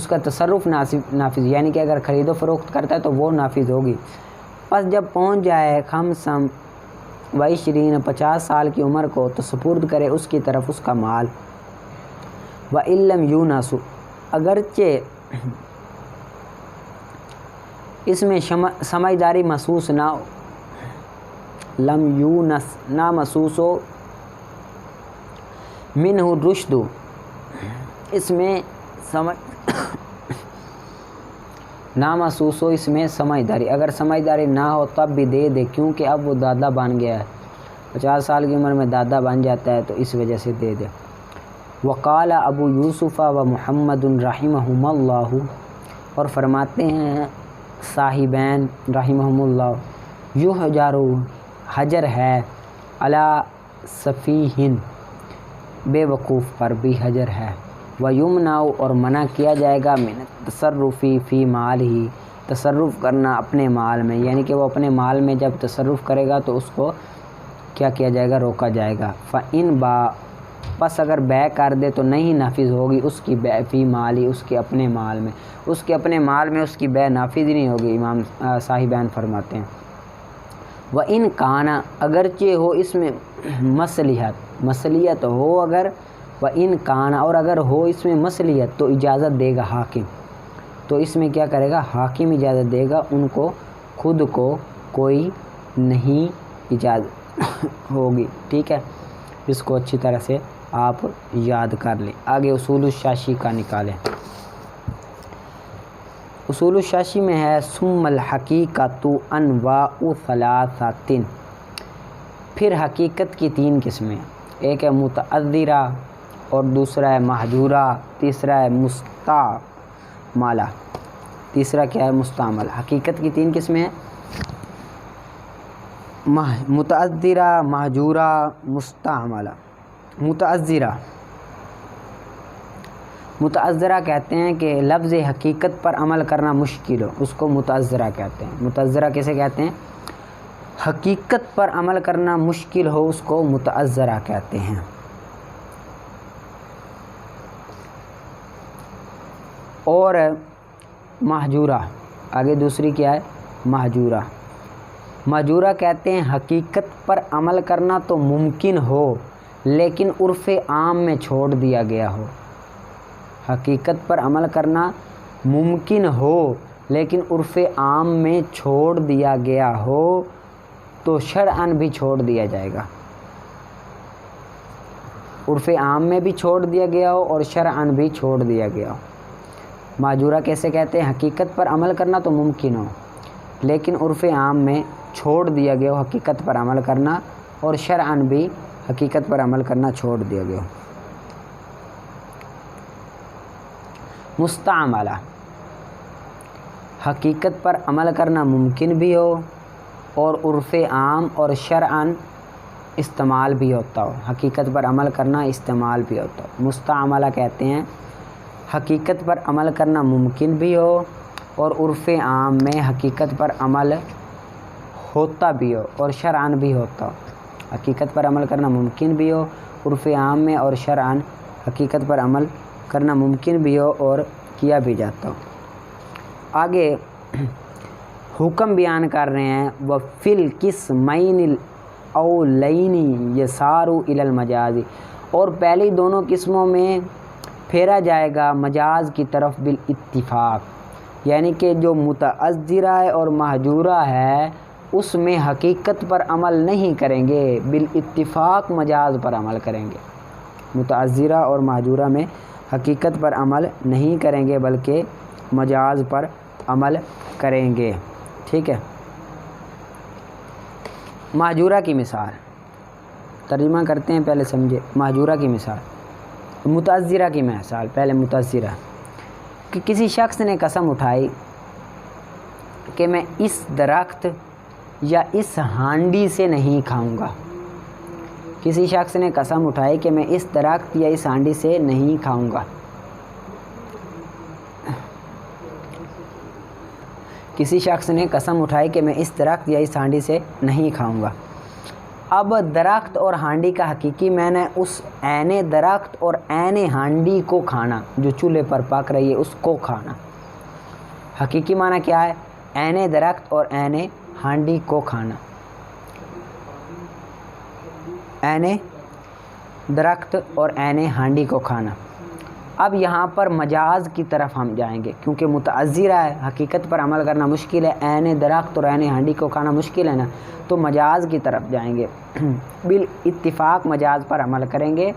S1: کا تصرف نافذ، یعنی کہ اگر خرید و فروخت کرتا ہے تو وہ نافذ ہوگی۔ پس جب پہنچ جائے خمسم و عشرین 50 سال کی عمر کو تو سپرد کرے اس کی طرف اس کا مال۔ وَإِن لَّمْ يُونَسُ، اگرچہ اس میں سمجھداری محسوس نہ ہو، لم یونس نہ محسوس ہو، منہ الرشد، اس میں نہ محسوس ہو اس میں سمجھداری، اگر سمجھداری نہ ہو تب بھی دے دے، کیونکہ اب وہ دادا بن گیا ہے، 50 سال کی عمر میں دادا بن جاتا ہے تو اس وجہ سے دے دے۔ وقال ابو یوسف و محمد رحمہم اللہ، اور فرماتے ہیں صاحبین رحمہم اللہ، یحجر، حجر ہے، علی سفیہن، بے وقوف پر بھی حجر ہے، ویمنع، اور منع کیا جائے گا، من تصرفی فی مال ہی، تصرف کرنا اپنے مال میں، یعنی کہ وہ اپنے مال میں جب تصرف کرے گا تو اس کو کیا کیا جائے گا، روکا جائے گا۔ فَإِن با، پس اگر بے کر دے تو نہیں نافذ ہوگی اس کی بے، فی مالی، اس کے اپنے مال میں، اس کے اپنے مال میں اس کی بے نافذ نہیں ہوگی، امام صاحبین فرماتے ہیں۔ وَإِن کان، اگرچہ ہو اس میں مصلیحت ہو اگر، وَإِن کان، اور اگر ہو اس میں مصلیحت تو اجازت دے گا حاکم، تو اس میں کیا کرے گا، حاکم اجازت دے گا، ان کو خود کو کوئی نہیں اجازت ہوگی، ٹھیک ہے، اس کو اچھی طرح سے آپ یاد کر لیں۔ آگے اصول الشاشی کا نکالیں۔ اصول الشاشی میں ہے ثم الحقیقۃ انواع ثلاثۃ، پھر حقیقت کی 3 قسمیں، ایک ہے متعذرہ، اور دوسرا ہے محجورہ، تیسرا ہے مستعملہ، تیسرا کیا ہے، مستعمل۔ حقیقت کی 3 قسمیں ہیں، متعذرہ، محجورہ، مستعملہ۔ متعذرہ کہتے ہیں کہ لفظ حقیقت پر عمل کرنا مشکل ہو، اس کو متعذرہ کہتے ہیں۔ متعذرہ کیسے کہتے ہیں، حقیقت پر عمل کرنا مشکل ہو اس کو متعذرہ کہتے ہیں۔ اور محجورہ، آگے دوسری کیا ہے، محجورہ۔ محجورہ کہتے ہیں حقیقت پر عمل کرنا تو ممکن ہو لیکن عرف عام میں چھوڑ دیا گیا ہو، حقیقت پر عمل کرنا ممکن ہو لیکن عرف عام میں چھوڑ دیا گیا ہو تو شرعاً بھی چھوڑ دیا جائے گا، عرف عام میں بھی چھوڑ دیا گیا ہو اور شرعاً بھی چھوڑ دیا گیا ہو۔ محجورہ کیسے کہتے ہیں، حقیقت پر عمل کرنا تو ممکن ہو لیکن عرف عام میں چھوڑ دیا گیا ہو حقیقت پر عمل کرنا، اور شرعاً بھی حقیقت پر عمل کرنا چھوڑ دیا گیا ہو۔ مستعملہ، حقیقت پر عمل کرنا ممکن بھی ہو اور عرف عام اور شرعاً استعمال بھی ہوتا ہو، حقیقت پر عمل کرنا استعمال بھی ہوتا ہو۔ مستعملہ کہتے ہیں حقیقت پر عمل کرنا ممکن بھی ہو اور عرف عام میں حقیقت پر عمل ہوتا بھی ہو اور شرعاً بھی ہوتا ہو، حقیقت پر عمل کرنا ممکن بھی ہو عرف عام میں اور شرعاً حقیقت پر عمل کرنا ممکن بھی ہو اور کیا بھی جاتا ہو۔ آگے حکم بیان کر رہے ہیں، وَفِي الْقِسْمَيْنِ الْأَوْلَيْنِ يَسَارُ إِلَى الْمَجَازِ، اور پہلی دونوں قسموں میں پھیرا جائے گا مجاز کی طرف بالاتفاق، یعنی کہ جو متعذرہ ہے اور محجورہ ہے اس میں حقیقت پر عمل نہیں کریں گے، بالاتفاق مجاز پر عمل کریں گے، متعذرہ اور محجورہ میں حقیقت پر عمل نہیں کریں گے بلکہ مجاز پر عمل کریں گے، ٹھیک ہے۔ محجورہ کی مثال، ترجمہ کرتے ہیں، پہلے سمجھے. مہجورہ کی مثال، متعذرہ کی مثال. پہلے متعذرہ کہ کسی شخص نے قسم اٹھائی کہ میں اس درخت یا اس ہانڈی سے نہیں کھاؤں گا. کسی شخص نے قسم اٹھائی کہ میں اس درخت یا اس ہانڈی سے نہیں کھاؤں گا. کسی شخص نے قسم اٹھائی کہ میں اس درخت یا اس ہانڈی سے نہیں کھاؤں گا. اب درخت اور ہانڈی کا حقیقی معنی اس عین درخت اور عین ہانڈی کو کھانا جو چولہے پر پک رہی ہے، اس کو کھانا. حقیقی معنی کیا ہے؟ عین درخت اور عین ہانڈی کو کھانا. عین درخت اور عین ہانڈی کو کھانا. اب یہاں پر مجاز کی طرف ہم جائیں گے کیونکہ متعذرہ ہے، حقیقت پر عمل کرنا مشکل ہے. عین درخت اور عین ہانڈی کو کھانا مشکل ہے نا، تو مجاز کی طرف جائیں گے. بالاتفاق مجاز پر عمل کریں گے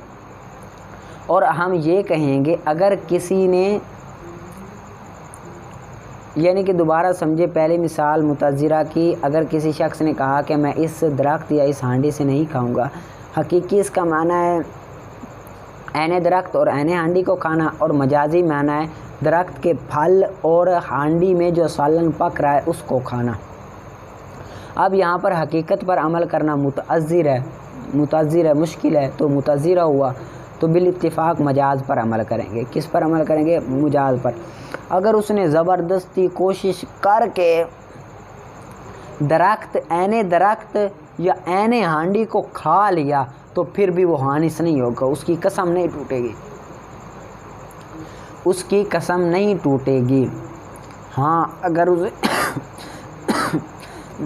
S1: اور ہم یہ کہیں گے اگر کسی نے، یعنی کہ دوبارہ سمجھے پہلی مثال متعذرہ کی، اگر کسی شخص نے کہا کہ میں اس درخت یا اس ہانڈی سے نہیں کھاؤں گا، حقیقی اس کا معنی ہے عین درخت اور عین ہانڈی کو کھانا، اور مجازی معنی ہے درخت کے پھل اور ہانڈی میں جو سالن پک رہا ہے اس کو کھانا. اب یہاں پر حقیقت پر عمل کرنا متعذر ہے، مشکل ہے، تو متعذرہ ہوا تو بالاتفاق مجاز پر عمل کریں گے. کس پر عمل کریں گے؟ مجاز پر. اگر اس نے زبردستی کوشش کر کے عین درخت یا عین ہانڈی کو کھا لیا تو پھر بھی وہ حانث نہیں ہوگا، اس کی قسم نہیں ٹوٹے گی. اس کی قسم نہیں ٹوٹے گی. ہاں اگر اس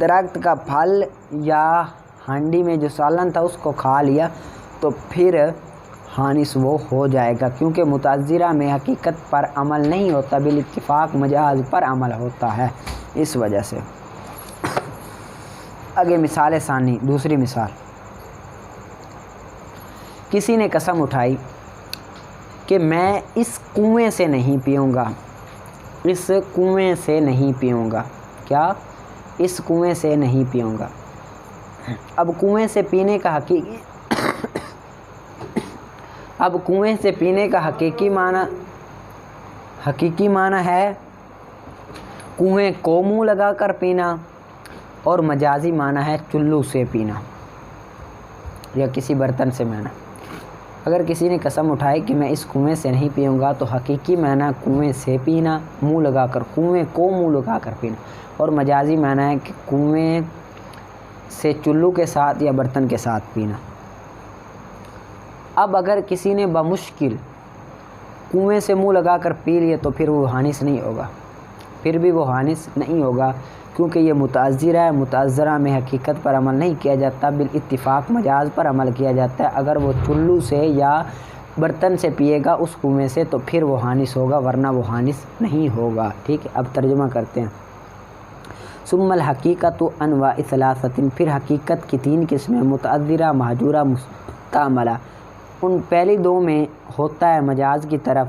S1: درخت کا پھل یا ہانڈی میں جو سالن تھا اس کو کھا لیا تو پھر حانث وہ ہو جائے گا، کیونکہ متعذرہ میں حقیقت پر عمل نہیں ہوتا، بالاتفاق مجاز پر عمل ہوتا ہے. اس وجہ سے آگے مثال ثانی، دوسری مثال. کسی نے قسم اٹھائی کہ میں اس کنویں سے نہیں پیوں گا. اس کنویں سے نہیں پیوں گا. کیا؟ اس کنویں سے نہیں پیوں گا. اب کنویں سے پینے کا حقیقی معنی ہے کنویں کو منہ لگا کر پینا، اور مجازی معنی ہے چلو سے پینا یا کسی برتن سے پینا. اگر کسی نے قسم اٹھائی کہ میں اس کنویں سے نہیں پیوں گا تو حقیقی معنی کنویں سے پینا، منہ لگا کر، کنویں کو منہ لگا کر پینا، اور مجازی معنی ہے کہ کنویں سے چلو کے ساتھ یا برتن کے ساتھ پینا. اب اگر کسی نے بمشکل کنویں سے منہ لگا کر پی لیا تو پھر وہ حانث نہیں ہوگا، پھر بھی وہ حانث نہیں ہوگا کیونکہ یہ متعذرہ ہے. متعذرہ میں حقیقت پر عمل نہیں کیا جاتا، بالاتفاق مجاز پر عمل کیا جاتا ہے. اگر وہ چلو سے یا برتن سے پیے گا اس کنویں سے تو پھر وہ حانث ہوگا، ورنہ وہ حانث نہیں ہوگا. ٹھیک ہے، اب ترجمہ کرتے ہیں. ثم الحقیقت انواع ثلاثۃ، پھر حقیقت کی 3 قسمیں، متعذرہ، مہجورہ، مستعملہ. ان پہلی 2 میں ہوتا ہے مجاز کی طرف،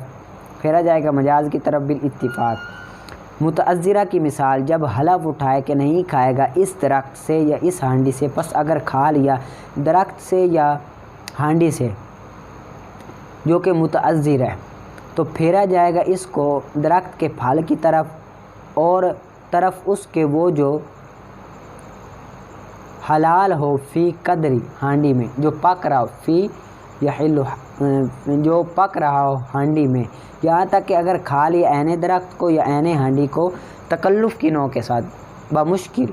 S1: پھیرا جائے گا مجاز کی طرف بالاتفاق. متعذرہ کی مثال، جب حلف اٹھائے کہ نہیں کھائے گا اس درخت سے یا اس ہانڈی سے، پس اگر کھا لیا درخت سے یا ہانڈی سے جو کہ متعذر ہے تو پھیرا جائے گا اس کو درخت کے پھل کی طرف اور طرف اس کے وہ جو حلال ہو فی قدری، ہانڈی میں جو پک رہا ہو، فی یحل، جو پک رہا ہو ہانڈی میں، یہاں تک کہ اگر کھا لیا عین درخت کو یا عین ہانڈی کو تکلف کی نوع کے ساتھ بمشکل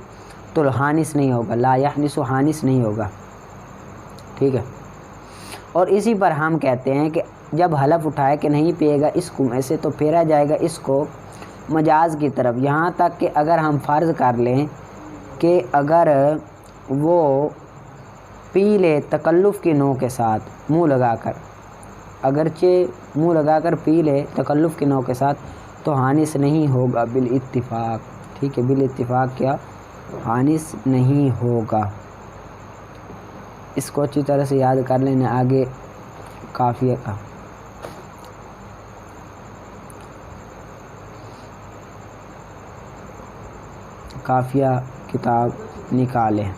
S1: تو حانث نہیں ہوگا. لا یحنث، حانث نہیں ہوگا. ٹھیک ہے، اور اسی پر ہم کہتے ہیں کہ جب حلف اٹھائے کہ نہیں پیے گا اس کنویں سے تو پھیرا جائے گا اس کو مجاز کی طرف. یہاں تک کہ اگر ہم فرض کر لیں کہ اگر وہ پی لے تکلف کی نوع کے ساتھ منہ لگا کر، اگرچہ منہ لگا کر پی لے تکلف کی نوع کے ساتھ تو حانث نہیں ہوگا بالاتفاق. ٹھیک ہے، بالاتفاق کیا؟ حانث نہیں ہوگا. اس کو اچھی طرح سے یاد کر لینا. آگے قافیہ کا قافیہ کتاب نکالیں.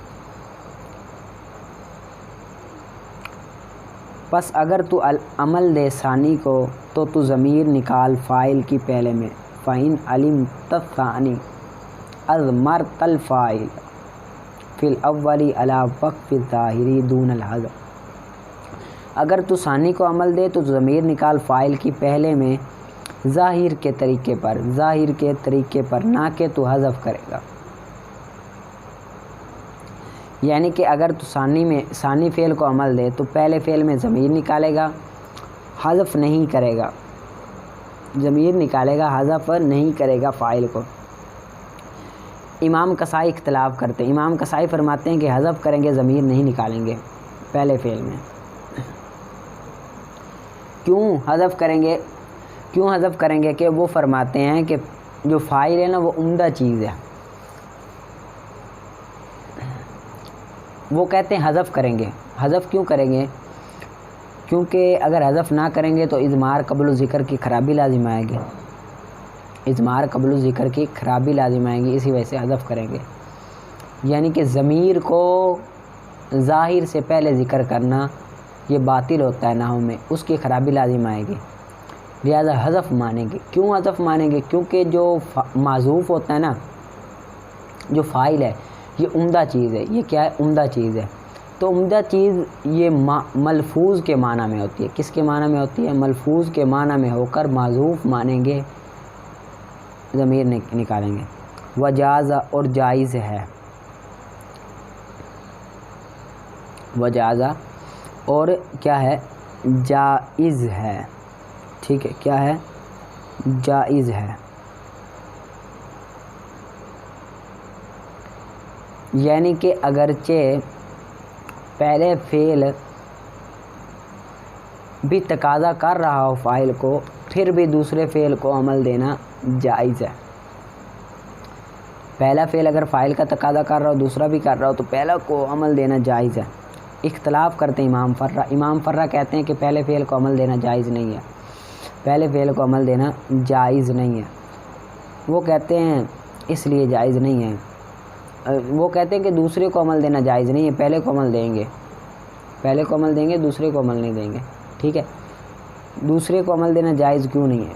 S1: پس اگر تو عمل دے ثانی کو تو ضمیر نکال فاعل کی پہلے میں، فَإِنْ عَلِمْتَ الثَّانِي أَضْمَرْتَ الْفَاعِلَ فِي الْأَوَّلِ عَلَى وَقْفِ الظَّاهِرِ دُونَ الْحَذْفِ۔ اگر تو ثانی کو عمل دے تو ضمیر نکال فاعل کی پہلے میں ظاہر کے طریقے پر نہ کہ تو حذف کرے گا۔ یعنی کہ اگر تو ثانی فعل کو عمل دے تو پہلے فعل میں ضمیر نکالے گا، حذف نہیں کرے گا، ضمیر نکالے گا، حذف نہیں کرے گا فاعل کو۔ امام کسائی اختلاف کرتے ہیں، امام کسائی فرماتے ہیں کہ حذف کریں گے، ضمیر نہیں نکالیں گے پہلے فعل میں۔ کیوں حذف کریں گے کہ وہ فرماتے ہیں کہ جو فاعل ہے نا وہ عمدہ چیز ہے، وہ کہتے ہیں حذف کریں گے۔ حذف کیوں کریں گے؟ کیونکہ اگر حذف نہ کریں گے تو اضمار قبل ذکر کی خرابی لازم آئے گی، اضمار قبل ذکر کی خرابی لازم آئے گی، اسی وجہ سے حذف کریں گے۔ یعنی کہ ضمیر کو ظاہر سے پہلے ذکر کرنا یہ باطل ہوتا ہے نحو میں، اس کی خرابی لازم آئے گی، لہذا حذف مانیں گے۔ کیوں حذف مانیں گے؟ کیونکہ جو معذوف ہوتا ہے نا، جو فاعل ہے یہ عمدہ چیز ہے۔ یہ کیا ہے؟ عمدہ چیز ہے۔ تو عمدہ چیز یہ ملفوظ کے معنی میں ہوتی ہے۔ کس کے معنی میں ہوتی ہے؟ ملفوظ کے معنی میں ہو کر معذوف مانیں گے، ضمیر نکالیں گے۔ وجاز اور جائز ہے، وجاز اور کیا ہے؟ جائز ہے، ٹھیک ہے، کیا ہے؟ جائز ہے۔ یعنی کہ اگرچہ پہلے فعل بھی تقاضا کر رہا ہو فاعل کو، پھر بھی دوسرے فعل کو عمل دینا جائز ہے۔ پہلا فعل اگر فاعل کا تقاضا کر رہا ہو، دوسرا بھی کر رہا ہو، تو پہلا کو عمل دینا جائز ہے۔ اختلاف کرتے ہیں امام فرہ کہتے ہیں کہ پہلے فعل کو عمل دینا جائز نہیں ہے، پہلے فعل کو عمل دینا جائز نہیں ہے۔ وہ کہتے ہیں اس لیے جائز نہیں ہے، وہ کہتے ہیں کہ دوسرے کو عمل دینا جائز نہیں ہے، پہلے کو عمل دیں گے، پہلے کو عمل دیں گے، دوسرے کو عمل نہیں دیں گے، ٹھیک ہے۔ دوسرے کو عمل دینا جائز کیوں نہیں ہے؟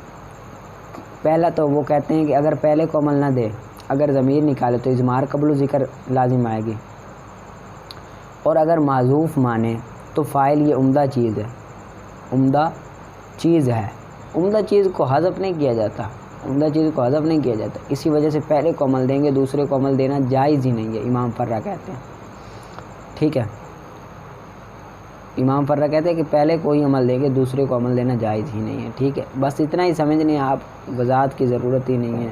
S1: پہلا تو وہ کہتے ہیں کہ اگر پہلے کو عمل نہ دے، اگر ضمیر نکالے تو اضمار قبل ذکر لازم آئے گی، اور اگر معذوف مانے تو فاعل یہ عمدہ چیز ہے، عمدہ چیز ہے، عمدہ چیز کو حذف نہیں کیا جاتا، عمدہ چیز کو حذف نہیں کیا جاتا، اسی وجہ سے پہلے کو عمل دیں گے، دوسرے کو عمل دینا جائز ہی نہیں ہے، امام فرہ کہتے ہیں، ٹھیک ہے۔ امام فرہ کہتے ہیں کہ پہلے کو ہی عمل دیں گے، دوسرے کو عمل دینا جائز ہی نہیں ہے، ٹھیک ہے۔ بس اتنا ہی سمجھنے، آپ وضاحت کی ضرورت ہی نہیں ہے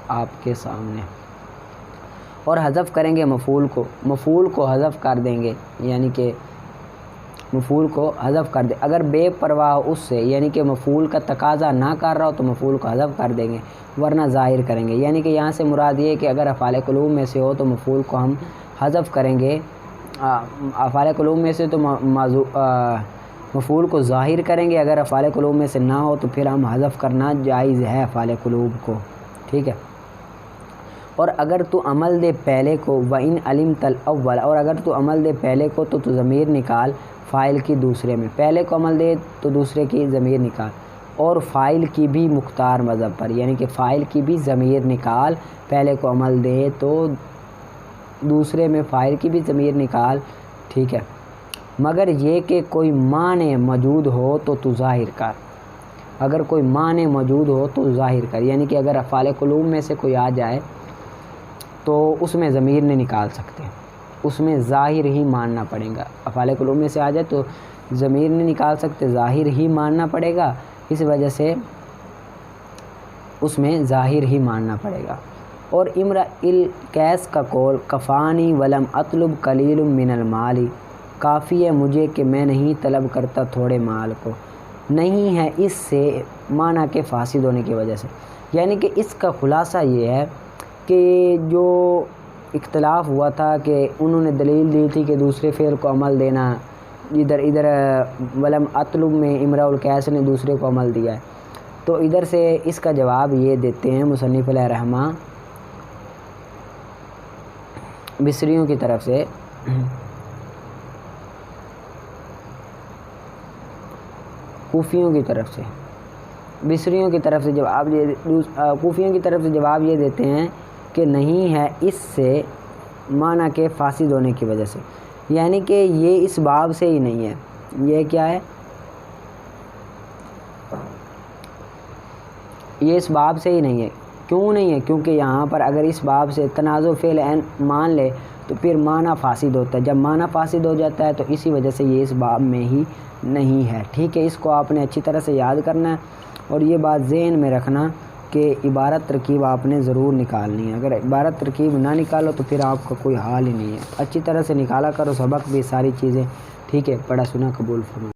S1: آپ کے سامنے۔ اور حذف کریں گے مفعول کو حذف کر دیں گے، یعنی کہ مفعول کو حذف کر دیں۔ اگر بے پرواہ اس سے، یعنی کہ مفعول کا تقاضا نہ کر رہا ہو تو مفعول کو حذف کر دیں گے، ورنہ ظاہر کریں گے۔ یعنی کہ یہاں سے مراد یہ ہے کہ اگر افعال قلوب میں سے ہو تو مفعول کو ہم حذف کریں گے، افعال قلوب میں سے تو مفعول کو ظاہر کریں گے، اگر افعال قلوب میں سے نہ ہو تو پھر ہم حذف کرنا جائز ہے افعال قلوب کو، ٹھیک ہے۔ اور اگر تو عمل دے پہلے کو، وَإِنْ عَلِمْتَ الْأَوَّلَ، اور اگر تو عمل دے پہلے کو تو ضمیر نکال فاعل کی دوسرے میں، پہلے کو عمل دے تو دوسرے کی ضمیر نکال، اور فاعل کی بھی مختار مذہب پر، یعنی کہ فاعل کی بھی ضمیر نکال، پہلے کو عمل دے تو دوسرے میں فاعل کی بھی ضمیر نکال، ٹھیک ہے۔ مگر یہ کہ کوئی معنی موجود ہو تو ظاہر کر، اگر کوئی معنی موجود ہو تو ظاہر کر، یعنی کہ اگر افعال قلوب میں سے کوئی آ جائے تو اس میں ضمیر نہیں نکال سکتے، اس میں ظاہر ہی ماننا پڑے گا۔ افعال قلوب میں سے آ جائے تو ضمیر نہیں نکال سکتے، ظاہر ہی ماننا پڑے گا، اس وجہ سے اس میں ظاہر ہی ماننا پڑے گا۔ اور امرأ القیس کا قول کفانی ولم اطلب قلیل من المال، کافی ہے مجھے کہ میں نہیں طلب کرتا تھوڑے مال کو، نہیں ہے اس سے معنی کے فاسد ہونے کی وجہ سے۔ یعنی کہ اس کا خلاصہ یہ ہے کہ جو اختلاف ہوا تھا کہ انہوں نے دلیل دی تھی کہ دوسرے فعل کو عمل دینا، ادھر ولم اطلب میں امرأ القیس نے دوسرے کو عمل دیا ہے، تو ادھر سے اس کا جواب یہ دیتے ہیں مصنف علیہ رحمہ بصریوں کی طرف سے کوفیوں کی طرف سے، بصریوں کی طرف سے جواب کوفیوں کی طرف سے جواب یہ دیتے ہیں کہ نہیں ہے اس سے معنی کے فاسد ہونے کی وجہ سے، یعنی کہ یہ اس باب سے ہی نہیں ہے۔ یہ کیا ہے؟ یہ اس باب سے ہی نہیں ہے۔ کیوں نہیں ہے؟ کیونکہ یہاں پر اگر اس باب سے تنازع فعل عین مان لے تو پھر معنی فاسد ہوتا ہے، جب معنی فاسد ہو جاتا ہے تو اسی وجہ سے یہ اس باب میں ہی نہیں ہے۔ ٹھیک ہے، اس کو آپ نے اچھی طرح سے یاد کرنا ہے اور یہ بات ذہن میں رکھنا کہ عبارت ترکیب آپ نے ضرور نکالنی ہے۔ اگر عبارت ترکیب نہ نکالو تو پھر آپ کا کوئی حال ہی نہیں ہے۔ اچھی طرح سے نکالا کرو سبق بھی، ساری چیزیں۔ ٹھیک ہے، پڑھا سنا قبول فرمائے۔